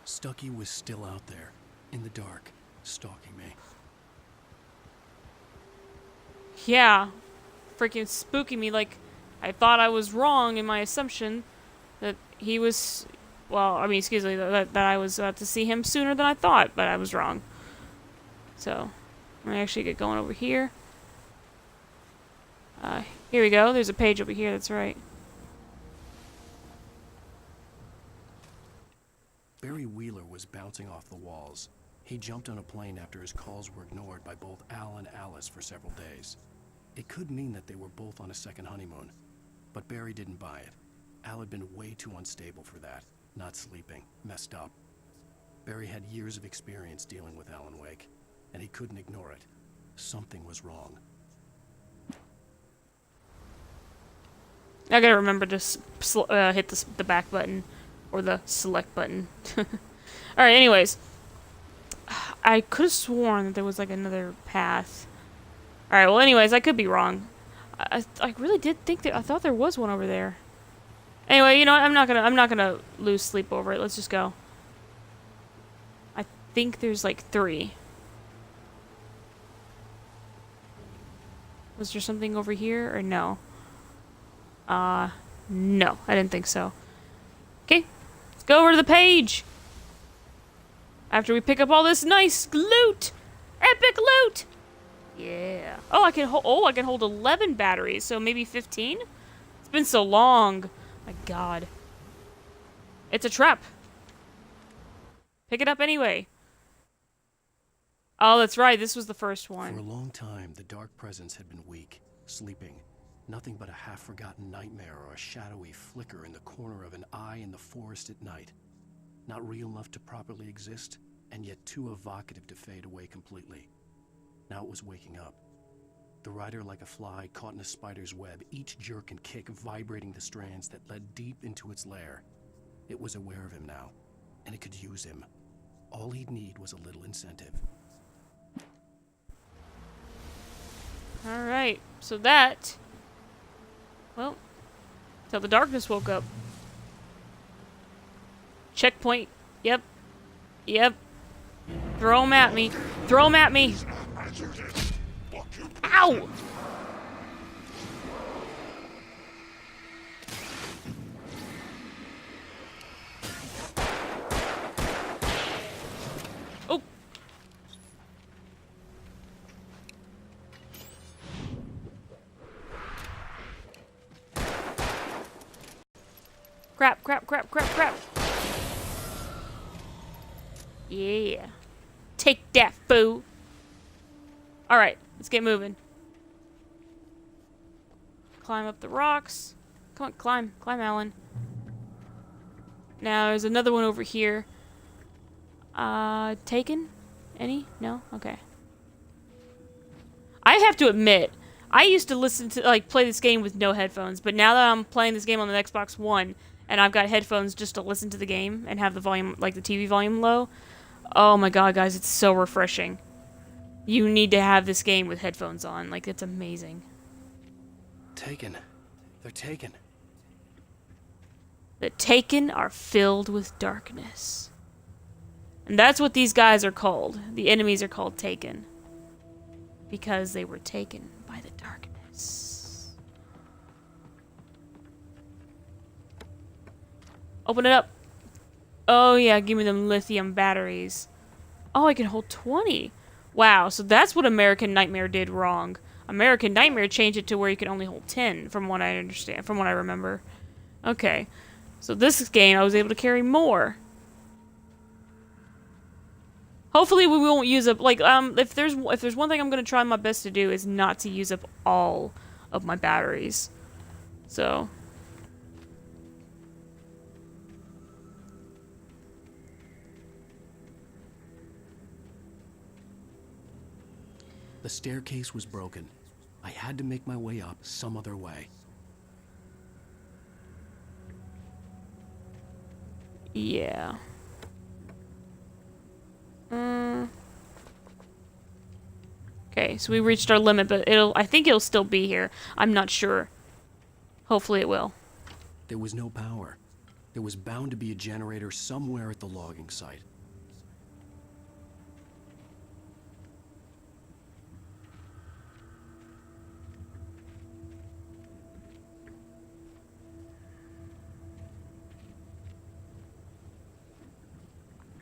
Stucky was still out there, in the dark, stalking me. Yeah. Freaking spooking me like I thought I was wrong in my assumption that he was... Well, I mean, excuse me, that I was about to see him sooner than I thought, but I was wrong. So, let me actually get going over here. Here we go. There's a page over here, that's right. Barry Wheeler was bouncing off the walls. He jumped on a plane after his calls were ignored by both Al and Alice for several days. It could mean that they were both on a second honeymoon, but Barry didn't buy it. Al had been way too unstable for that, not sleeping, messed up. Barry had years of experience dealing with Alan Wake, and he couldn't ignore it. Something was wrong. I gotta remember to hit the back button, or the select button. Alright, anyways. I could have sworn that there was like another path. Alright, well anyways, I could be wrong. I really did think that, I thought there was one over there. Anyway, you know what, I'm not gonna lose sleep over it. Let's just go. I think there's like 3. Was there something over here, or no? No, I didn't think so. Okay, let's go over to the page. After we pick up all this nice loot! Epic loot! Yeah. Oh, I can hold 11 batteries, so maybe 15? It's been so long. My god. It's a trap. Pick it up anyway. Oh, that's right. This was the first one. For a long time, the dark presence had been weak, sleeping. Nothing but a half-forgotten nightmare or a shadowy flicker in the corner of an eye in the forest at night. Not real enough to properly exist, and yet too evocative to fade away completely. Now it was waking up. The rider like a fly caught in a spider's web, each jerk and kick vibrating the strands that led deep into its lair. It was aware of him now, and it could use him. All he'd need was a little incentive. Alright, so that... Well, till the darkness woke up. Checkpoint. Yep. Yep. Throw him at me. Throw him at me. Ow! Oh! Crap, crap, crap, crap, crap. Yeah. Take that, fool. Alright, let's get moving. Climb up the rocks. Come on, climb. Climb, Alan. Now, there's another one over here. Taken? Any? No? Okay. I have to admit, I used to listen to, like, play this game with no headphones, but now that I'm playing this game on the Xbox One, and I've got headphones just to listen to the game, and have the volume, like, the TV volume low, oh my god, guys, it's so refreshing. You need to have this game with headphones on. Like, it's amazing. Taken. They're taken. The Taken are filled with darkness. And that's what these guys are called. The enemies are called Taken. Because they were taken by the darkness. Open it up. Oh yeah, give me them lithium batteries. Oh, I can hold 20. Wow, so that's what American Nightmare did wrong. American Nightmare changed it to where you can only hold 10, from what I understand, from what I remember. Okay. So this game, I was able to carry more. Hopefully we won't use up, like, if there's one thing I'm gonna try my best to do is not to use up all of my batteries. So... The staircase was broken. I had to make my way up some other way. Yeah. Okay, so we reached our limit, but I think it'll still be here. I'm not sure. Hopefully it will. There was no power. There was bound to be a generator somewhere at the logging site.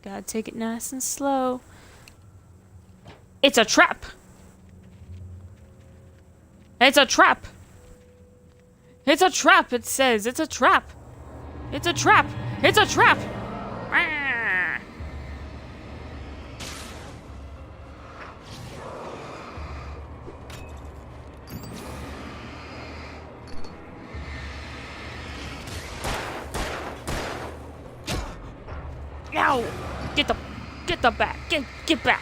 Gotta take it nice and slow. It's a trap! It's a trap! It's a trap, it says. It's a trap! It's a trap! It's a trap! Ow! Get the back. Get back.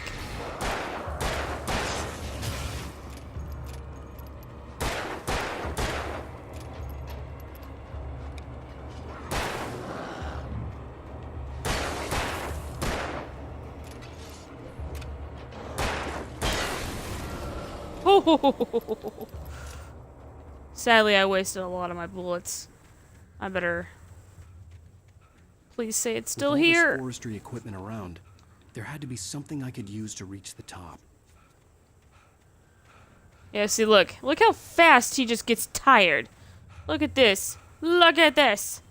Sadly, I wasted a lot of my bullets. I better... Please say it's still With all here. this forestry equipment around, there had to be something I could use to reach the top. Yeah, see, look how fast he just gets tired. Look at this. Look at this.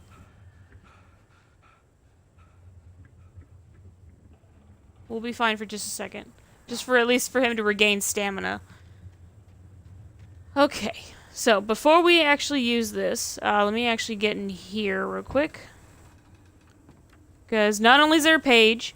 We'll be fine for just a second. Just for at least for him to regain stamina. Okay, so before we actually use this, let me actually get in here real quick. Because not only is there a page,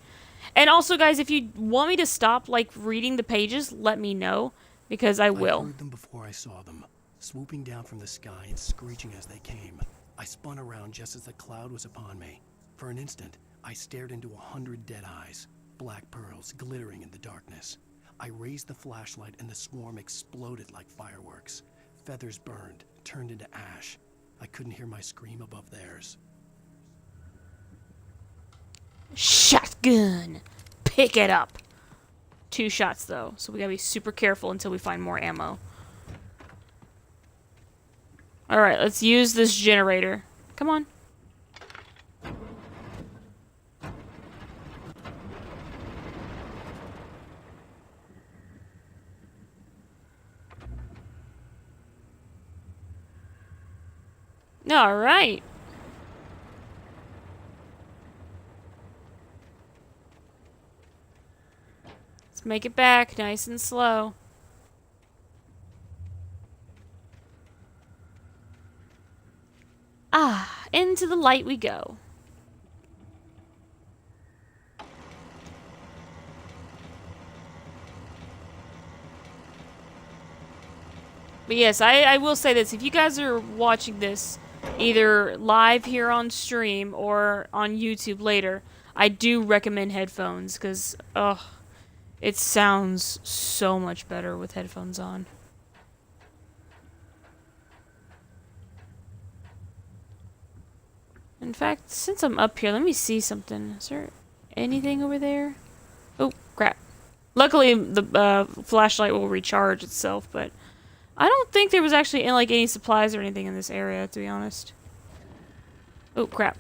and also, guys, if you want me to stop, like, reading the pages, let me know, because I will. I heard them before I saw them, swooping down from the sky and screeching as they came. I spun around just as the cloud was upon me. For an instant, I stared into 100 dead eyes, black pearls glittering in the darkness. I raised the flashlight and the swarm exploded like fireworks. Feathers burned, turned into ash. I couldn't hear my scream above theirs. Shotgun! Pick it up! 2 shots, though, so we gotta be super careful until we find more ammo. Alright, let's use this generator. Come on. Alright. Let's make it back nice and slow. Ah, into the light we go. But yes, I will say this. If you guys are watching this either live here on stream or on YouTube later, I do recommend headphones because, ugh, it sounds so much better with headphones on. In fact, since I'm up here, let me see something. Is there anything over there? Oh, crap. Luckily, the flashlight will recharge itself, but I don't think there was actually any supplies or anything in this area, to be honest. Oh, crap.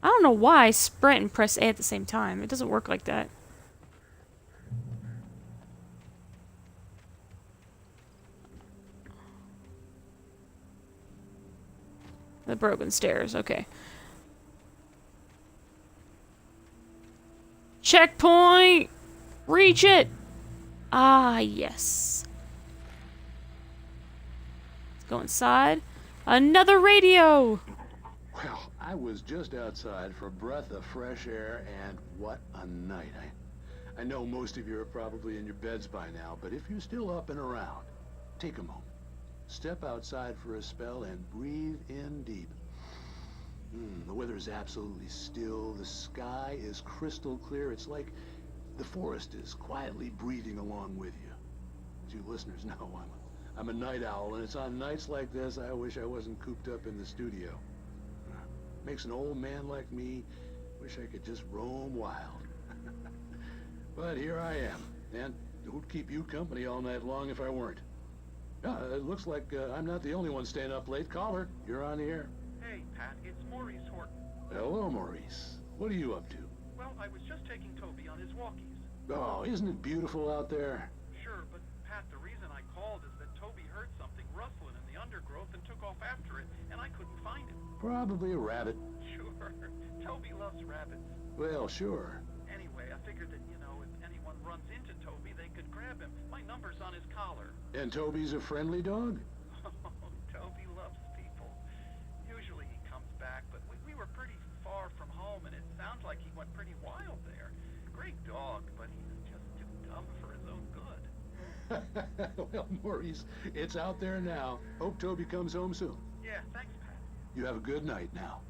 I don't know why I sprint and press A at the same time. It doesn't work like that. The broken stairs, okay. Checkpoint! Reach it! Ah, yes. Let's go inside. Another radio! Well, I was just outside for a breath of fresh air, and what a night. I know most of you are probably in your beds by now, but if you're still up and around, take a moment. Step outside for a spell and breathe in deep. The weather is absolutely still. The sky is crystal clear. It's like the forest is quietly breathing along with you. As you listeners know, I'm a night owl, and it's on nights like this I wish I wasn't cooped up in the studio. Makes an old man like me wish I could just roam wild. But here I am, and who'd keep you company all night long if I weren't? It looks like I'm not the only one staying up late. Caller, you're on the air. Hey, Pat, it's Maurice Horton. Hello, Maurice. What are you up to? Well, I was just taking Toby on his walkies. Oh, isn't it beautiful out there? Sure, but Pat, the reason I called is that Toby heard something rustling in the undergrowth and took off after it, and I couldn't find it. Probably a rabbit. Sure. Toby loves rabbits. Well, sure. Anyway, I figured that, if anyone runs into Toby, they could grab him. My number's on his collar. And Toby's a friendly dog? Toby loves people. Usually he comes back, but we were pretty far from home, and it sounds like he went pretty wild there. Great dog, but he's just too dumb for his own good. Well, Maurice, it's out there now. Hope Toby comes home soon. Yeah, thanks, Pat. You have a good night now.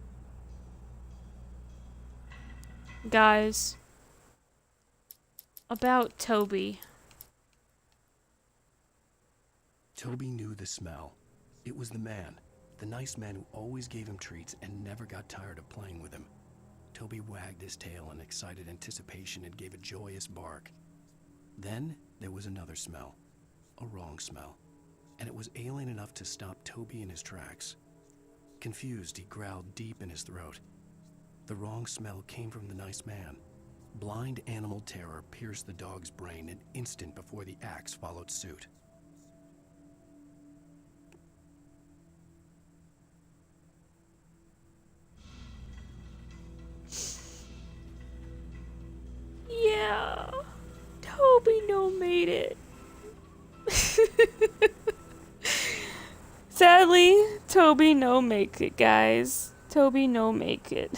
guys, about Toby. Toby knew the smell. It was the man, the nice man who always gave him treats and never got tired of playing with him. Toby wagged his tail in excited anticipation and gave a joyous bark. Then there was another smell, a wrong smell, and it was alien enough to stop Toby in his tracks. Confused, he growled deep in his throat. The wrong smell came from the nice man. Blind animal terror pierced the dog's brain an instant before the axe followed suit. Yeah, Toby no made it. Sadly, Toby no make it, guys. Toby no make it.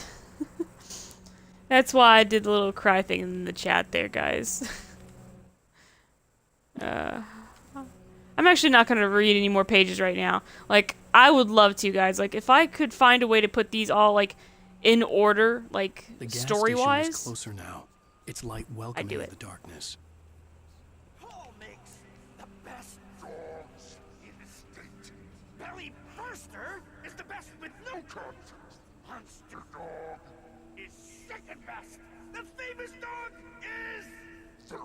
That's why I did the little cry thing in the chat there, guys. I'm actually not gonna read any more pages right now. Like, I would love to, guys. Like, if I could find a way to put these all, like, in order, like, story-wise. The gas station is closer now. Its light welcoming the darkness. Paul makes the best dogs in the state. Belly Burster is the best with no cut. Monster Dog is second best. The famous dog is third.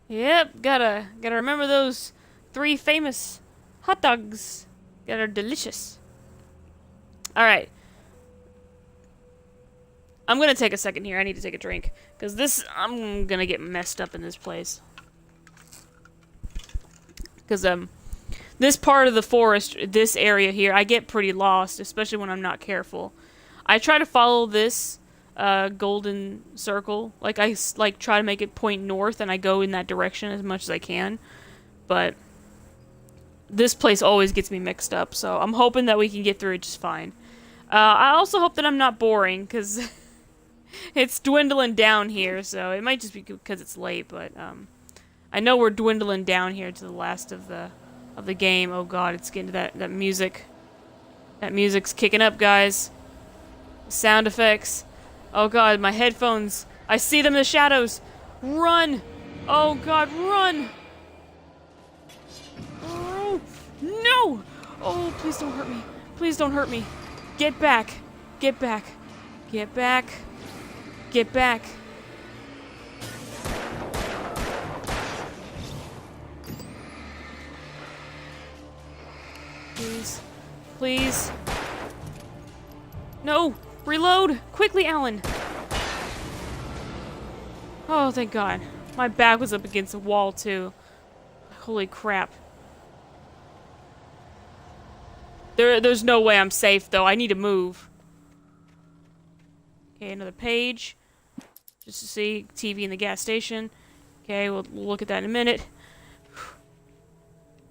Yep, gotta remember those 3 famous hot dogs that are delicious. Alright. I'm gonna take a second here. I need to take a drink. Because this, I'm gonna get messed up in this place. Because, this part of the forest, this area here, I get pretty lost, especially when I'm not careful. I try to follow this, golden circle. Like, I, try to make it point north, and I go in that direction as much as I can. But this place always gets me mixed up, so I'm hoping that we can get through it just fine. I also hope that I'm not boring, because it's dwindling down here, so it might just be because it's late, but I know we're dwindling down here to the last of the game. Oh god, it's getting to that music. That music's kicking up, guys. Sound effects. Oh god, my headphones. I see them in the shadows. Run! Oh god, run! Oh, no! Oh, please don't hurt me. Please don't hurt me. Get back. Get back. Get back. Get back. Please. Please. No! Reload! Quickly, Alan! Oh, thank God. My back was up against the wall, too. Holy crap. There's no way I'm safe, though. I need to move. Okay, another page. Just to see TV in the gas station. Okay, we'll look at that in a minute.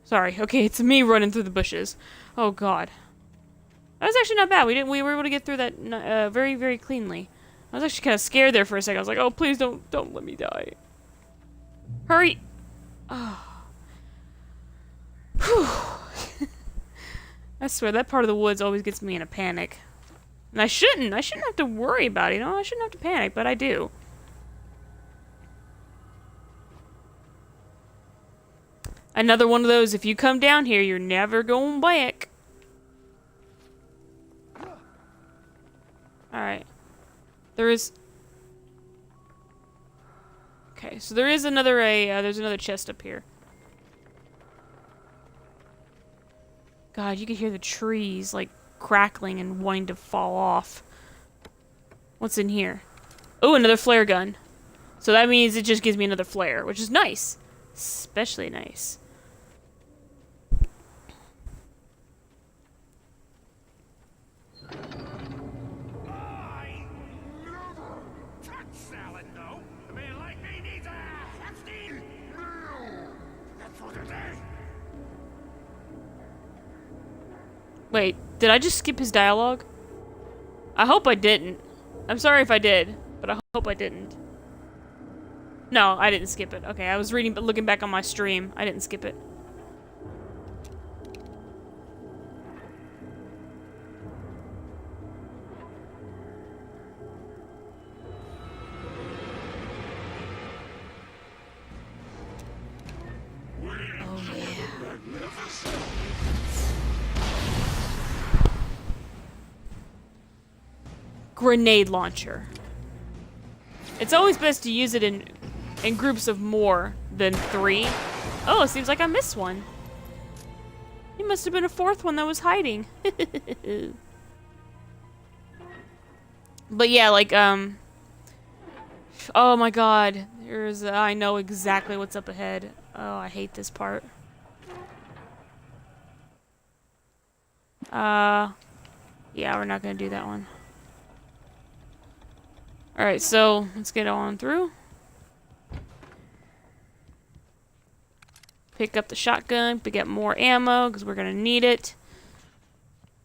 Sorry. Okay, it's me running through the bushes. Oh God. That was actually not bad. We were able to get through that very, very cleanly. I was actually kind of scared there for a second. I was like, oh, please don't let me die. Hurry. Oh. Whew. I swear, that part of the woods always gets me in a panic. And I shouldn't have to worry about it, you know? I shouldn't have to panic, but I do. Another one of those, if you come down here, you're never going back. Alright. There is... Okay, so there is another, there's another chest up here. God, you could hear the trees, like, crackling and wanting to fall off. What's in here? Oh, another flare gun. So that means it just gives me another flare, which is nice. Especially nice. Wait, did I just skip his dialogue? I hope I didn't. I'm sorry if I did, but I hope I didn't. No, I didn't skip it. Okay, I was reading, but looking back on my stream, I didn't skip it. grenade launcher. It's always best to use it in groups of more than 3. Oh, it seems like I missed one. There must have been a 4th one that was hiding. But yeah, like, oh my god. There's, I know exactly what's up ahead. Oh, I hate this part. Yeah, we're not gonna do that one. Alright, so, let's get on through. Pick up the shotgun to get more ammo, because we're gonna need it.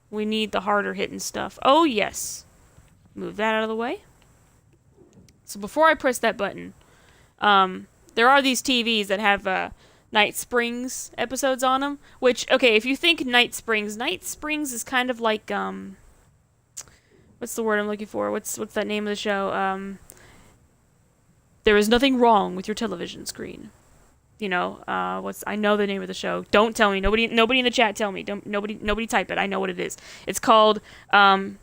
We need the harder hitting stuff. Oh, yes. Move that out of the way. So before I press that button, there are these TVs that have Night Springs episodes on them. Which, okay, if you think Night Springs is kind of like, what's the word I'm looking for? What's that name of the show? There is nothing wrong with your television screen. You know, I know the name of the show. Don't tell me. Nobody in the chat tell me. Nobody type it. I know what it is. It's called, oh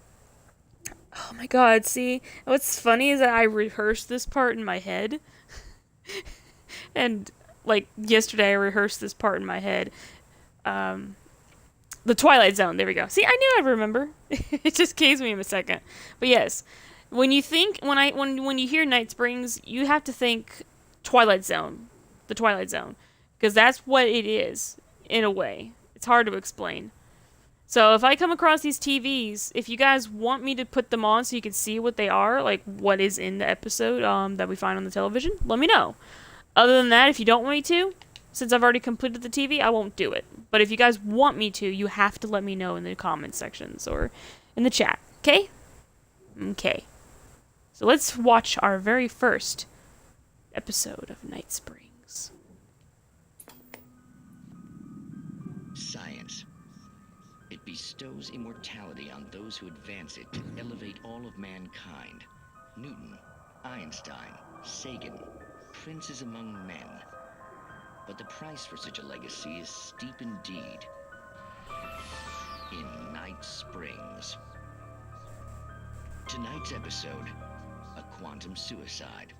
my god, see? What's funny is that I rehearsed this part in my head. And, like, yesterday I rehearsed this part in my head. The Twilight Zone, there we go. See, I knew I'd remember. It just came to me in a second. But yes, when you think, when you hear Night Springs, you have to think Twilight Zone. The Twilight Zone. Because that's what it is, in a way. It's hard to explain. So if I come across these TVs, if you guys want me to put them on so you can see what they are, like what is in the episode that we find on the television, let me know. Other than that, if you don't want me to, since I've already completed the TV, I won't do it. But if you guys want me to, you have to let me know in the comment sections or in the chat. Okay? Okay. So let's watch our very first episode of Night Springs. Science. It bestows immortality on those who advance it to elevate all of mankind. Newton, Einstein, Sagan, princes among men. But the price for such a legacy is steep indeed. In Night Springs. Tonight's episode, a quantum suicide.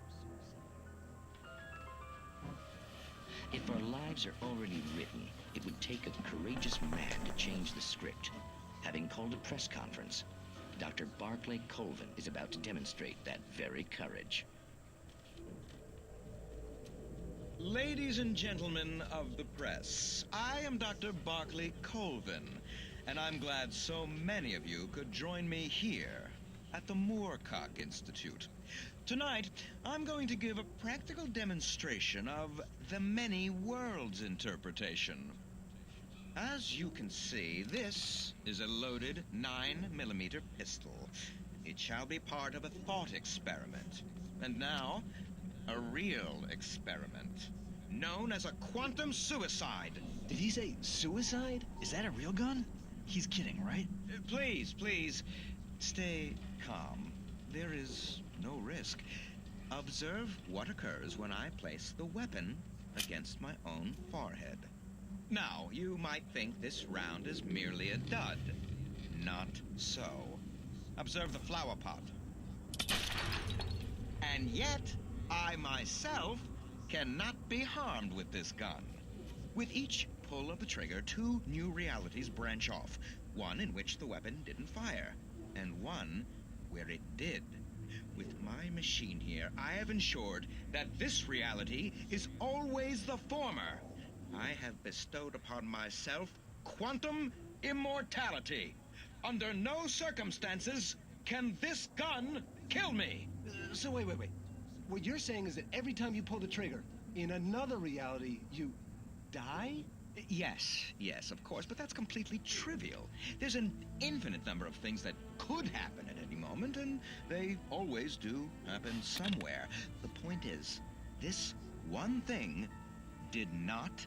If our lives are already written, it would take a courageous man to change the script. Having called a press conference, Dr. Barclay Colvin is about to demonstrate that very courage. Ladies and gentlemen of the press, I am Dr. Barclay Colvin, and I'm glad so many of you could join me here at the Moorcock Institute. Tonight, I'm going to give a practical demonstration of the many worlds interpretation. As you can see, this is a loaded 9mm pistol. It shall be part of a thought experiment. And now, a real experiment, known as a quantum suicide. Did he say suicide? Is that a real gun? He's kidding, right? Please, stay calm. There is no risk. Observe what occurs when I place the weapon against my own forehead. Now, you might think this round is merely a dud. Not so. Observe the flower pot. And yet, I myself cannot be harmed with this gun. With each pull of the trigger, 2 new realities branch off. One in which the weapon didn't fire, and one where it did. With my machine here, I have ensured that this reality is always the former. I have bestowed upon myself quantum immortality. Under no circumstances can this gun kill me. So wait. What you're saying is that every time you pull the trigger, in another reality, you die? Yes, of course, but that's completely trivial. There's an infinite number of things that could happen at any moment, and they always do happen somewhere. The point is, this one thing did not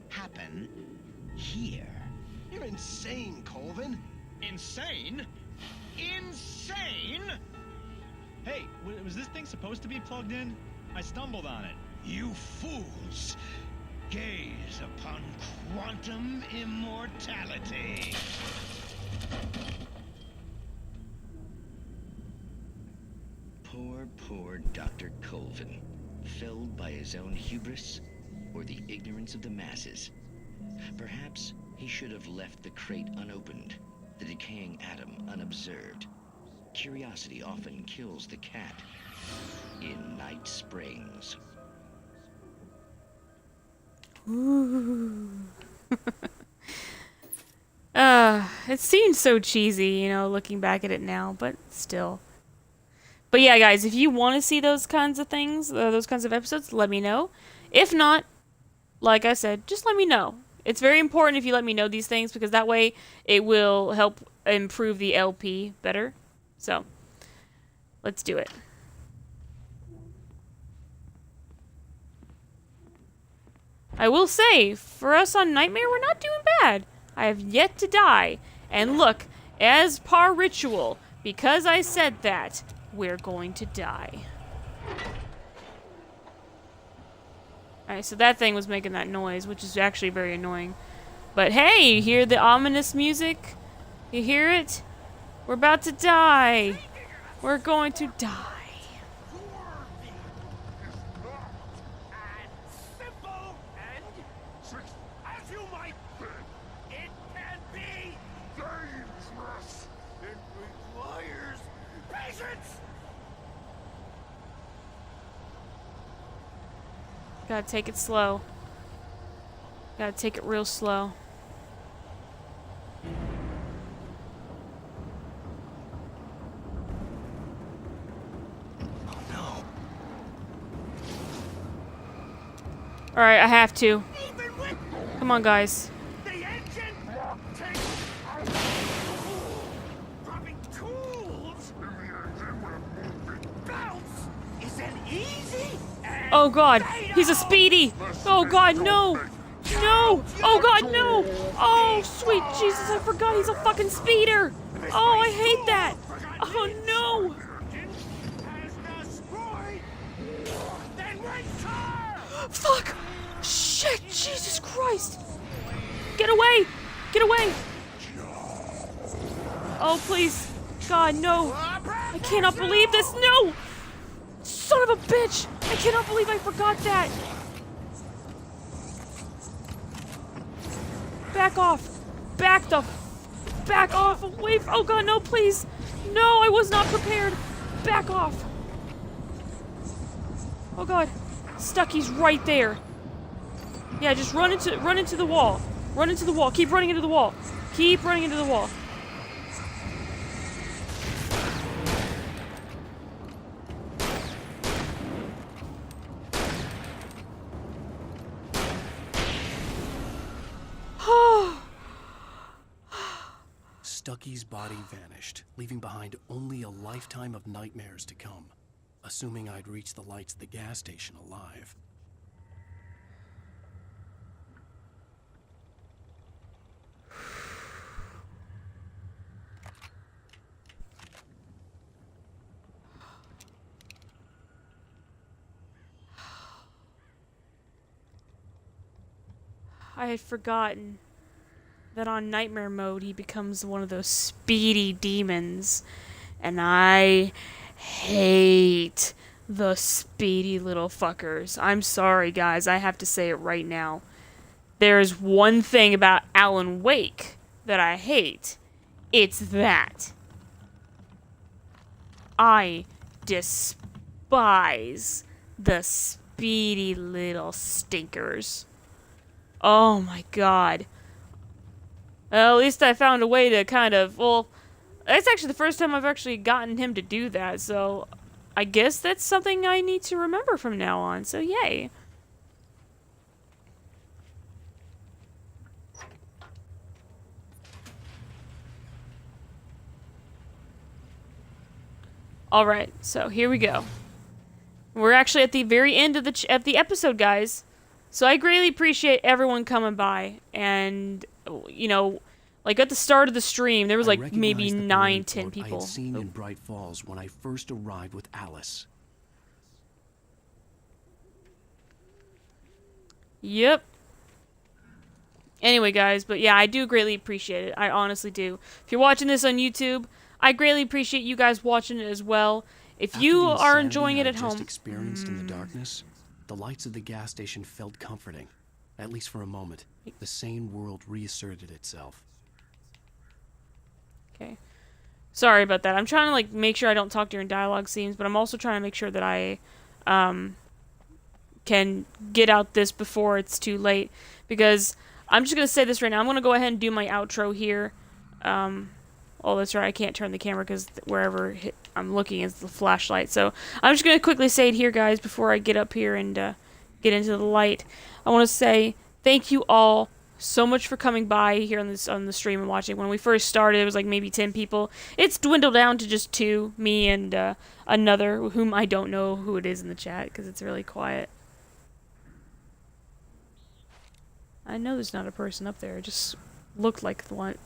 happen here. You're insane, Colvin. Insane? Insane? Hey, was this thing supposed to be plugged in? I stumbled on it. You fools! Gaze upon quantum immortality. Poor Dr. Colvin, felled by his own hubris or the ignorance of the masses. Perhaps he should have left the crate unopened, the decaying atom unobserved. Curiosity often kills the cat in Night Springs. Ooh. It seems so cheesy, you know, looking back at it now, but still. But yeah, guys, if you want to see those kinds of things, those kinds of episodes, let me know. If not, like I said, just let me know. It's very important if you let me know these things, because that way it will help improve the LP better. So, let's do it. I will say, for us on Nightmare, we're not doing bad. I have yet to die. And look, as par ritual, because I said that, we're going to die. Alright, so that thing was making that noise, which is actually very annoying. But hey, you hear the ominous music? You hear it? We're about to die. We're going to die. Gotta take it slow. Gotta take it real slow. Oh no. Alright, I have to. Come on, guys. Oh god, he's a speedy! Oh god, no! No! Oh god, no! Oh, sweet Jesus, I forgot he's a fucking speeder! Oh, I hate that! Oh no! Fuck! Shit, Jesus Christ! Get away! Get away! Oh, please. God, no! I cannot believe this! No! Son of a bitch! I cannot believe I forgot that! Back off! Back off! Away from— oh god, no, please! No, I was not prepared! Back off! Oh god. Stucky's right there. Yeah, just run into the wall. Run into the wall. Keep running into the wall. Keep running into the wall. Stucky's body vanished, leaving behind only a lifetime of nightmares to come, assuming I'd reach the lights at the gas station alive. I had forgotten that on Nightmare mode he becomes one of those speedy demons. And I hate the speedy little fuckers. I'm sorry, guys. I have to say it right now. There's one thing about Alan Wake that I hate. It's that. I despise the speedy little stinkers. Oh my god. Well, at least I found a way to kind of, well, that's actually the first time I've actually gotten him to do that, so I guess that's something I need to remember from now on, so yay. Alright, so here we go. We're actually at the very end of the episode, guys. So I greatly appreciate everyone coming by, and you know, like at the start of the stream, there was like maybe 9, 10 people. I had seen in Bright Falls when I first arrived with Alice. Yep. Anyway, guys, but yeah, I do greatly appreciate it. I honestly do. If you're watching this on YouTube, I greatly appreciate you guys watching it as well. If After you the are insanity enjoying it I at just home, experienced in the darkness, the lights of the gas station felt comforting, at least for a moment. The sane world reasserted itself. okay. Sorry about that. I'm trying to like make sure I don't talk during dialogue scenes, but I'm also trying to make sure that I can get out this before it's too late, because I'm just gonna say this right now. I'm gonna go ahead and do my outro here. Oh, that's right. I can't turn the camera because wherever I'm looking is the flashlight. So I'm just gonna quickly say it here, guys, before I get up here and get into the light. I want to say thank you all so much for coming by here on the stream and watching. When we first started, it was like maybe 10 people. It's dwindled down to just 2, me and another whom I don't know who it is in the chat because it's really quiet. I know there's not a person up there. It just looked like the one.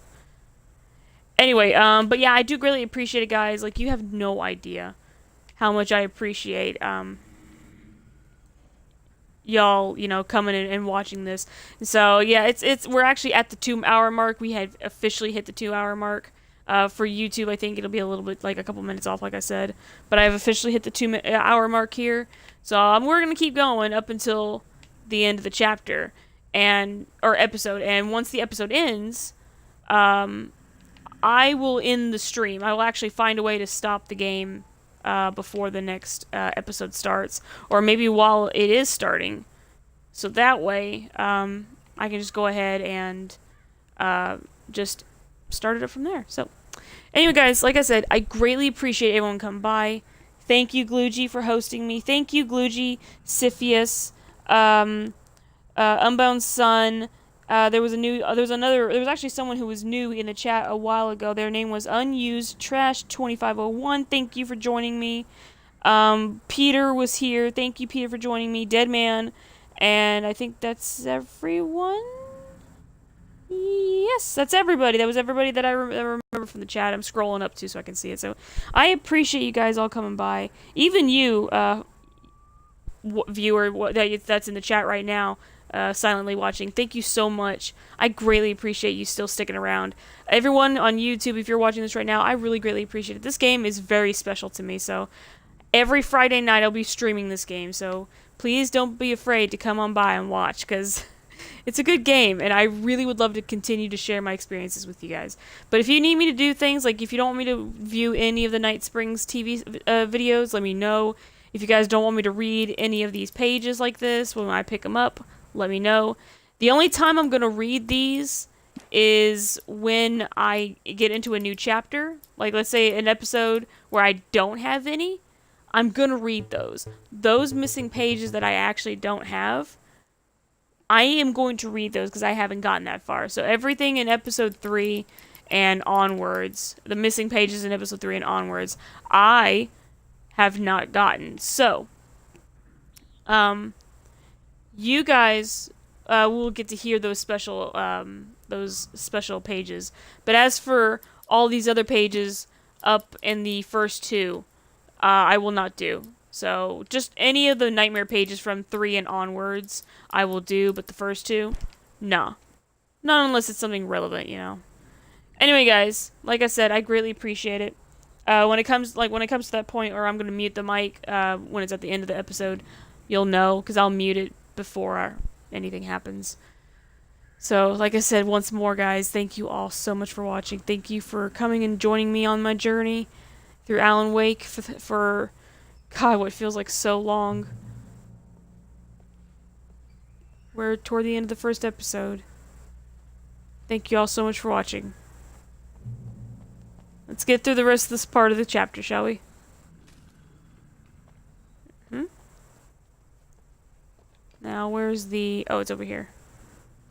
Anyway, but yeah, I do greatly appreciate it, guys. Like, you have no idea how much I appreciate y'all, you know, coming in and watching this. So yeah, we're actually at the 2-hour mark. We had officially hit the 2-hour mark. For YouTube, I think it'll be a little bit, like a couple minutes off, like I said. But I've officially hit the 2-hour mark here. So we're gonna keep going up until the end of the chapter or episode. And once the episode ends, I will end the stream. I will actually find a way to stop the game before the next episode starts, or maybe while it is starting. So that way, I can just go ahead and just start it up from there. So anyway, guys, like I said, I greatly appreciate everyone coming by. Thank you, Glugy, for hosting me. Thank you, Glugy, Siphius, Unbound Sun. There was actually someone who was new in the chat a while ago. Their name was Unused Trash 2501. Thank you for joining me. Peter was here. Thank you, Peter, for joining me. Deadman, and I think that's everyone. Yes, that's everybody. That was everybody that I remember from the chat. I'm scrolling up too so I can see it. So I appreciate you guys all coming by. Even you, viewer, that's in the chat right now. Silently watching. Thank you so much. I greatly appreciate you still sticking around. Everyone on YouTube, if you're watching this right now, I really greatly appreciate it. This game is very special to me, so every Friday night I'll be streaming this game, so please don't be afraid to come on by and watch, because it's a good game, and I really would love to continue to share my experiences with you guys. But if you need me to do things, like if you don't want me to view any of the Night Springs TV videos, let me know. If you guys don't want me to read any of these pages like this when I pick them up, let me know. The only time I'm going to read these is when I get into a new chapter. Like, let's say an episode where I don't have any, I'm going to read those. Those missing pages that I actually don't have, I am going to read those because I haven't gotten that far. So everything in episode 3 and onwards, the missing pages in episode 3 and onwards, I have not gotten. So, you guys will get to hear those special pages. But as for all these other pages up in the first 2, I will not do. So just any of the nightmare pages from 3 and onwards, I will do. But the first 2, no, not unless it's something relevant, you know. Anyway, guys, like I said, I greatly appreciate it. When it comes to that point where I'm gonna mute the mic when it's at the end of the episode, you'll know because I'll mute it before anything happens. So, like I said, once more, guys, thank you all so much for watching. Thank you for coming and joining me on my journey through Alan Wake for God, what feels like so long. We're toward the end of the first episode. Thank you all so much for watching. Let's get through the rest of this part of the chapter, shall we? Now, where's the... Oh, it's over here.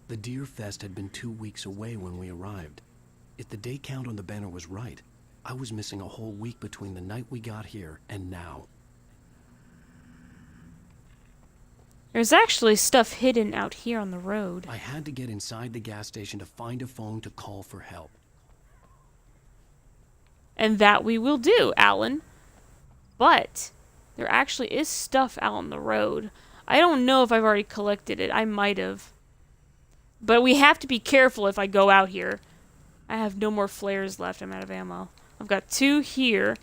The Deer Fest had been 2 weeks away when we arrived. If the day count on the banner was right, I was missing a whole week between the night we got here and now. There's actually stuff hidden out here on the road. I had to get inside the gas station to find a phone to call for help. And that we will do, Alan. But there actually is stuff out on the road. I don't know if I've already collected it. I might have. But we have to be careful if I go out here. I have no more flares left. I'm out of ammo. I've got 2 here.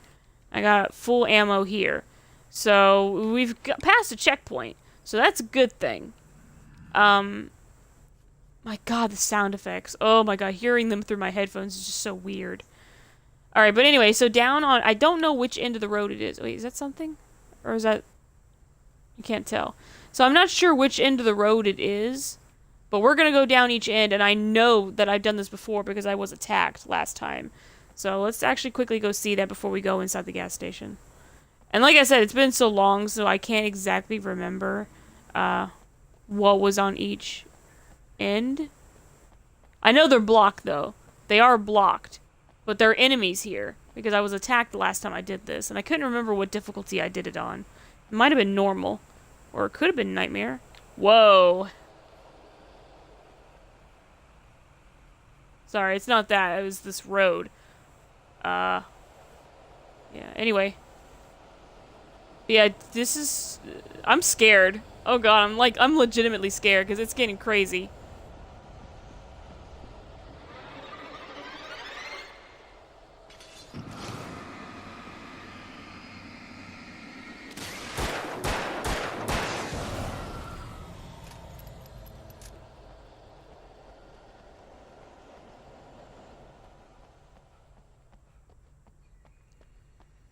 I got full ammo here. So we've got past a checkpoint. So that's a good thing. My god, the sound effects. Oh my god, hearing them through my headphones is just so weird. Alright, but anyway, so down on... I don't know which end of the road it is. Wait, is that something? Or is that... I can't tell. So I'm not sure which end of the road it is. But we're gonna go down each end, and I know that I've done this before because I was attacked last time. So let's actually quickly go see that before we go inside the gas station. And like I said, it's been so long, so I can't exactly remember what was on each end. I know they're blocked, though. They are blocked. But there are enemies here, because I was attacked the last time I did this, and I couldn't remember what difficulty I did it on. It might have been normal, or it could have been Nightmare. Whoa. Sorry, it's not that. It was this road. Yeah, anyway. Yeah, this is... I'm scared. Oh god, I'm legitimately scared, because it's getting crazy.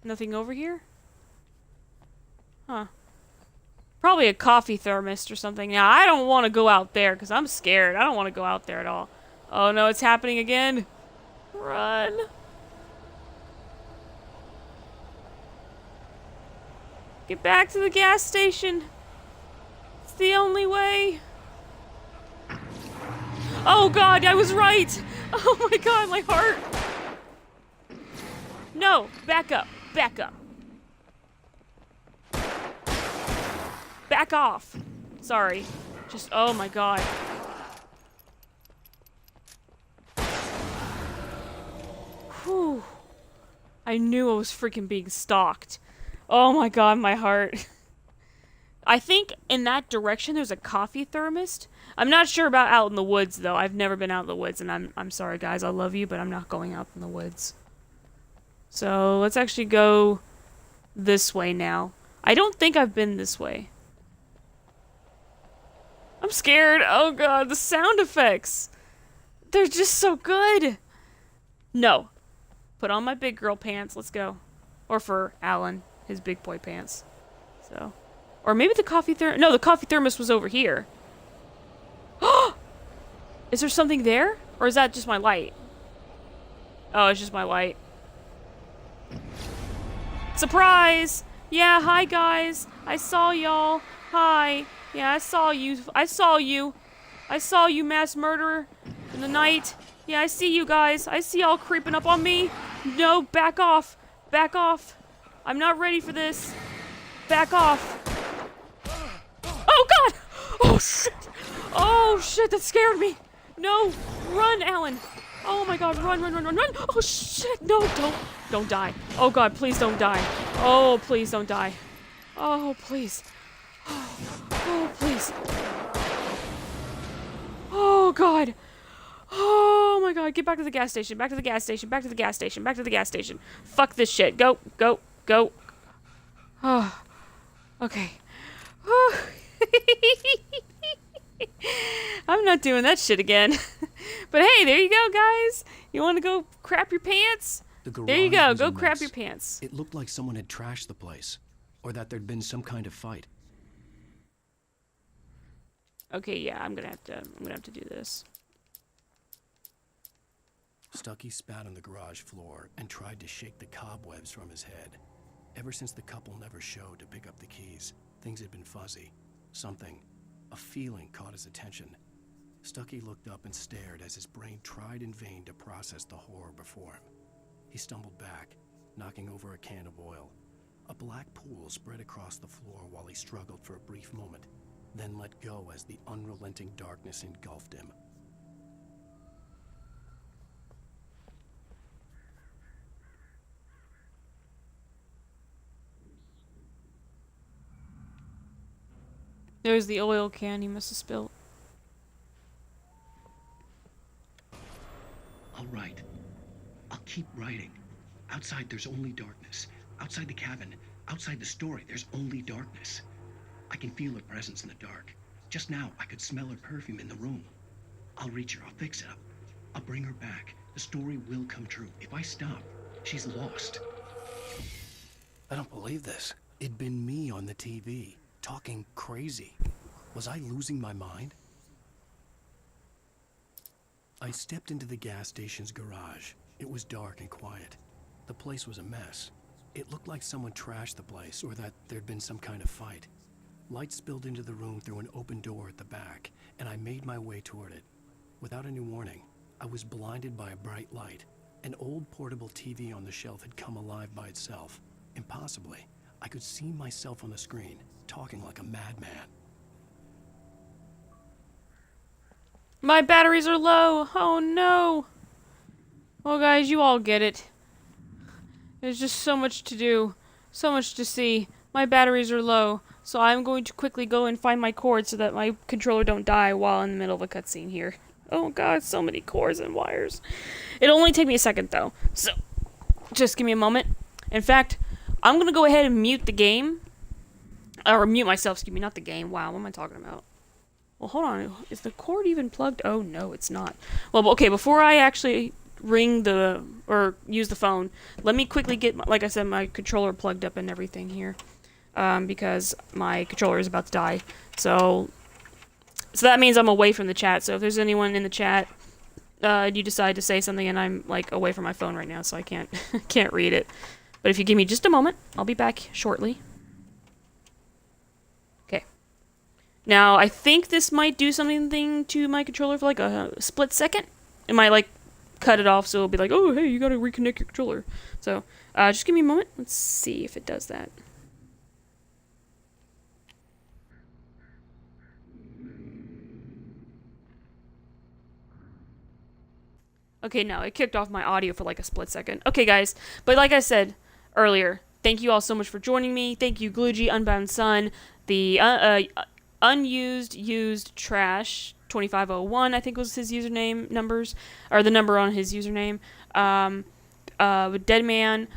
Nothing over here? Huh. Probably a coffee thermos or something. Now, I don't want to go out there because I'm scared. I don't want to go out there at all. Oh no, it's happening again. Run. Get back to the gas station. It's the only way. Oh god, I was right. Oh my god, my heart. No, back up. Back up. Back off. Sorry. Just, oh my god. Whew. I knew I was freaking being stalked. Oh my god, my heart. I think in that direction there's a coffee thermos. I'm not sure about out in the woods though. I've never been out in the woods, and I'm sorry guys, I love you, but I'm not going out in the woods. So let's actually go this way now. I don't think I've been this way. I'm scared. Oh god, the sound effects. They're just so good. No. Put on my big girl pants. Let's go. Or for Alan, his big boy pants. So. Or maybe the coffee thermos. No, the coffee thermos was over here. Is there something there? Or is that just my light? Oh, it's just my light. Surprise! Yeah, hi guys. I saw y'all. Hi. Yeah, I saw you. I saw you. I saw you, mass murderer, in the night. Yeah, I see you guys. I see y'all creeping up on me. No, back off. Back off. I'm not ready for this. Back off. Oh god! Oh shit! Oh shit, that scared me. No, run, Alan. Oh my god, run, run, run, run, run. Oh shit, no, don't die. Oh god, please don't die. Oh, please don't die. Oh, please. Oh, please. Oh god. Oh my god, get back to the gas station, back to the gas station, back to the gas station, back to the gas station. Fuck this shit. Go, go, go. Oh, okay. Oh. I'm not doing that shit again. But hey, there you go, guys. You want to go crap your pants? There you go. Go crap your pants. It looked like someone had trashed the place, or that there'd been some kind of fight. Okay, yeah, I'm gonna have to do this. Stucky spat on the garage floor and tried to shake the cobwebs from his head. Ever since the couple never showed to pick up the keys, things had been fuzzy. Something, a feeling, caught his attention. Stucky looked up and stared as his brain tried in vain to process the horror before him. He stumbled back, knocking over a can of oil. A black pool spread across the floor while he struggled for a brief moment, then let go as the unrelenting darkness engulfed him. There's the oil can he must have spilled. All right. I'll keep writing. Outside there's only darkness. Outside the cabin, outside the story, there's only darkness. I can feel her presence in the dark. Just now, I could smell her perfume in the room. I'll reach her, I'll fix it up. I'll bring her back. The story will come true. If I stop, she's lost. I don't believe this. It'd been me on the TV, talking crazy. Was I losing my mind? I stepped into the gas station's garage. It was dark and quiet. The place was a mess. It looked like someone trashed the place, or that there'd been some kind of fight. Light spilled into the room through an open door at the back, and I made my way toward it. Without any warning, I was blinded by a bright light. An old portable TV on the shelf had come alive by itself. Impossibly, I could see myself on the screen, talking like a madman. My batteries are low. Oh no. Well, guys, you all get it. There's just so much to do, so much to see. My batteries are low, so I'm going to quickly go and find my cord so that my controller don't die while in the middle of a cutscene here. Oh god, so many cords and wires. It'll only take me a second though, so just give me a moment. In fact, I'm gonna go ahead and mute the game. Or mute myself, excuse me, not the game. Wow, what am I talking about? Well, hold on. Is the cord even plugged? Oh, no, it's not. Well, okay, before I actually ring the, or use the phone, let me quickly get, like I said, my controller plugged up and everything here. Because my controller is about to die. So that means I'm away from the chat. So if there's anyone in the chat, you decide to say something and I'm, like, away from my phone right now, so I can't, can't read it. But if you give me just a moment, I'll be back shortly. Now, I think this might do something to my controller for like a split second. It might like cut it off, so it'll be like, oh, hey, you gotta reconnect your controller. So, just give me a moment. Let's see if it does that. Okay, no, it kicked off my audio for like a split second. Okay, guys, but like I said earlier, thank you all so much for joining me. Thank you, Glugy, Unbound Sun, the, used trash 2501 I think was his username numbers, or the number on his username, Deadman,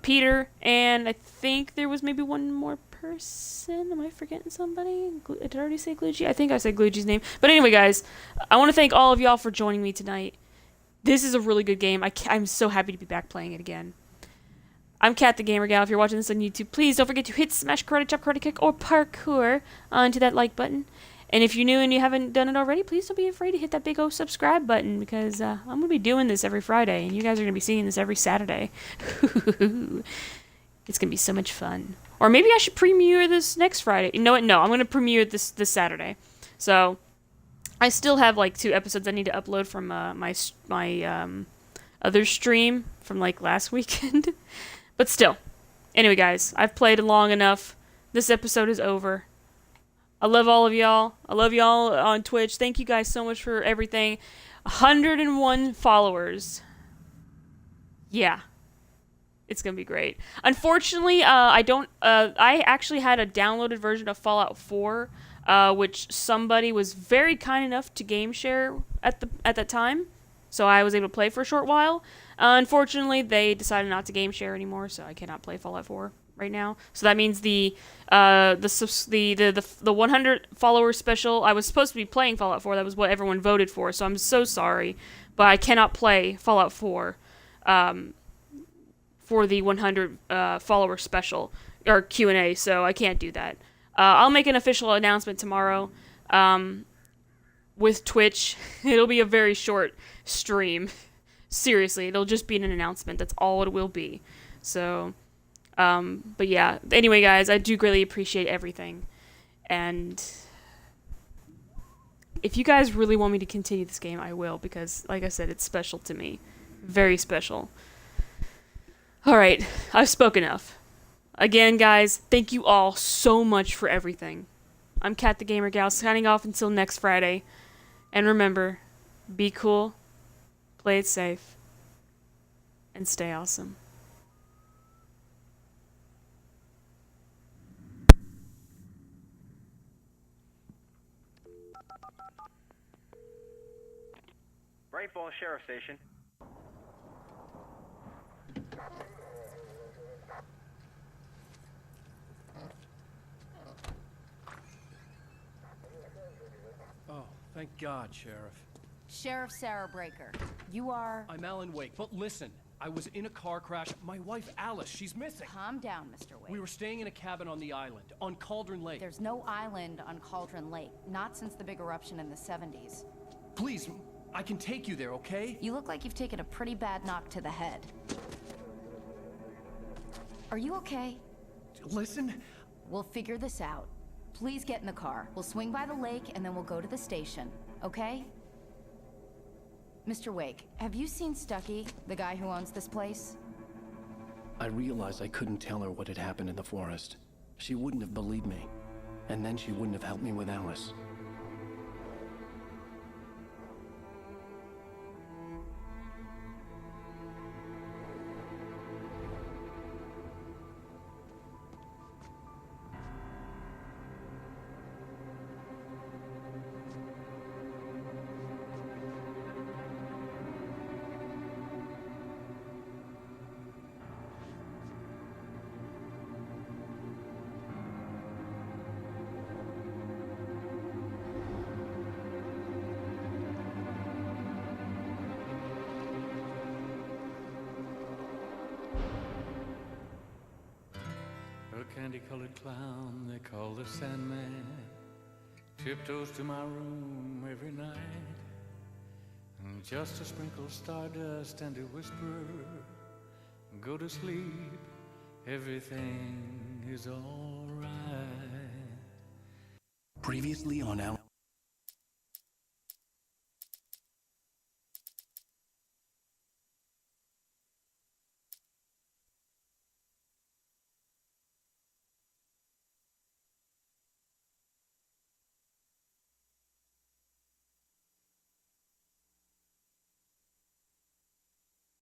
Peter, and I think there was maybe one more person. Am I forgetting somebody? Did I already say Glugy? I think I said Glugy's name. But anyway, guys, I want to thank all of y'all for joining me tonight. This is a really good game. I'm so happy to be back playing it again. I'm Kat the Gamer Gal. If you're watching this on YouTube, please don't forget to hit smash, karate chop, karate kick, or parkour onto that like button. And if you're new and you haven't done it already, please don't be afraid to hit that big old subscribe button, because I'm going to be doing this every Friday, and you guys are going to be seeing this every Saturday. It's going to be so much fun. Or maybe I should premiere this next Friday. You know what? No, I'm going to premiere this Saturday. So, I still have like 2 episodes I need to upload from my other stream from like last weekend. But still. Anyway, guys, I've played long enough. This episode is over. I love all of y'all. I love y'all on Twitch. Thank you guys so much for everything. 101 followers. Yeah. It's gonna be great. Unfortunately, I actually had a downloaded version of Fallout 4, which somebody was very kind enough to game share at that time. So I was able to play for a short while. Unfortunately, they decided not to game share anymore, so I cannot play Fallout 4 right now. So that means the 100 follower special. I was supposed to be playing Fallout 4. That was what everyone voted for. So I'm so sorry, but I cannot play Fallout 4 for the 100 follower special or Q&A. So I can't do that. I'll make an official announcement tomorrow with Twitch. It'll be a very short stream. Seriously, it'll just be an announcement. That's all it will be. So, but yeah. Anyway, guys, I do greatly appreciate everything. And if you guys really want me to continue this game, I will. Because, like I said, it's special to me. Very special. Alright, I've spoken enough. Again, guys, thank you all so much for everything. I'm Kat the Gamer Gal, signing off until next Friday. And remember, be cool, play it safe, and stay awesome. Bright Falls Sheriff Station. God, Sheriff. Sheriff Sarah Breaker. You are... I'm Alan Wake, but listen. I was in a car crash. My wife, Alice, she's missing. Calm down, Mr. Wake. We were staying in a cabin on the island, on Cauldron Lake. There's no island on Cauldron Lake. Not since the big eruption in the 70s. Please, I can take you there, okay? You look like you've taken a pretty bad knock to the head. Are you okay? Listen. We'll figure this out. Please get in the car. We'll swing by the lake and then we'll go to the station, okay? Mr. Wake, have you seen Stucky, the guy who owns this place? I realized I couldn't tell her what had happened in the forest. She wouldn't have believed me. And then she wouldn't have helped me with Alice. A candy-colored clown they call the Sandman tiptoes to my room every night, and just to sprinkle stardust and to whisper, go to sleep, everything is all right. Previously on Al...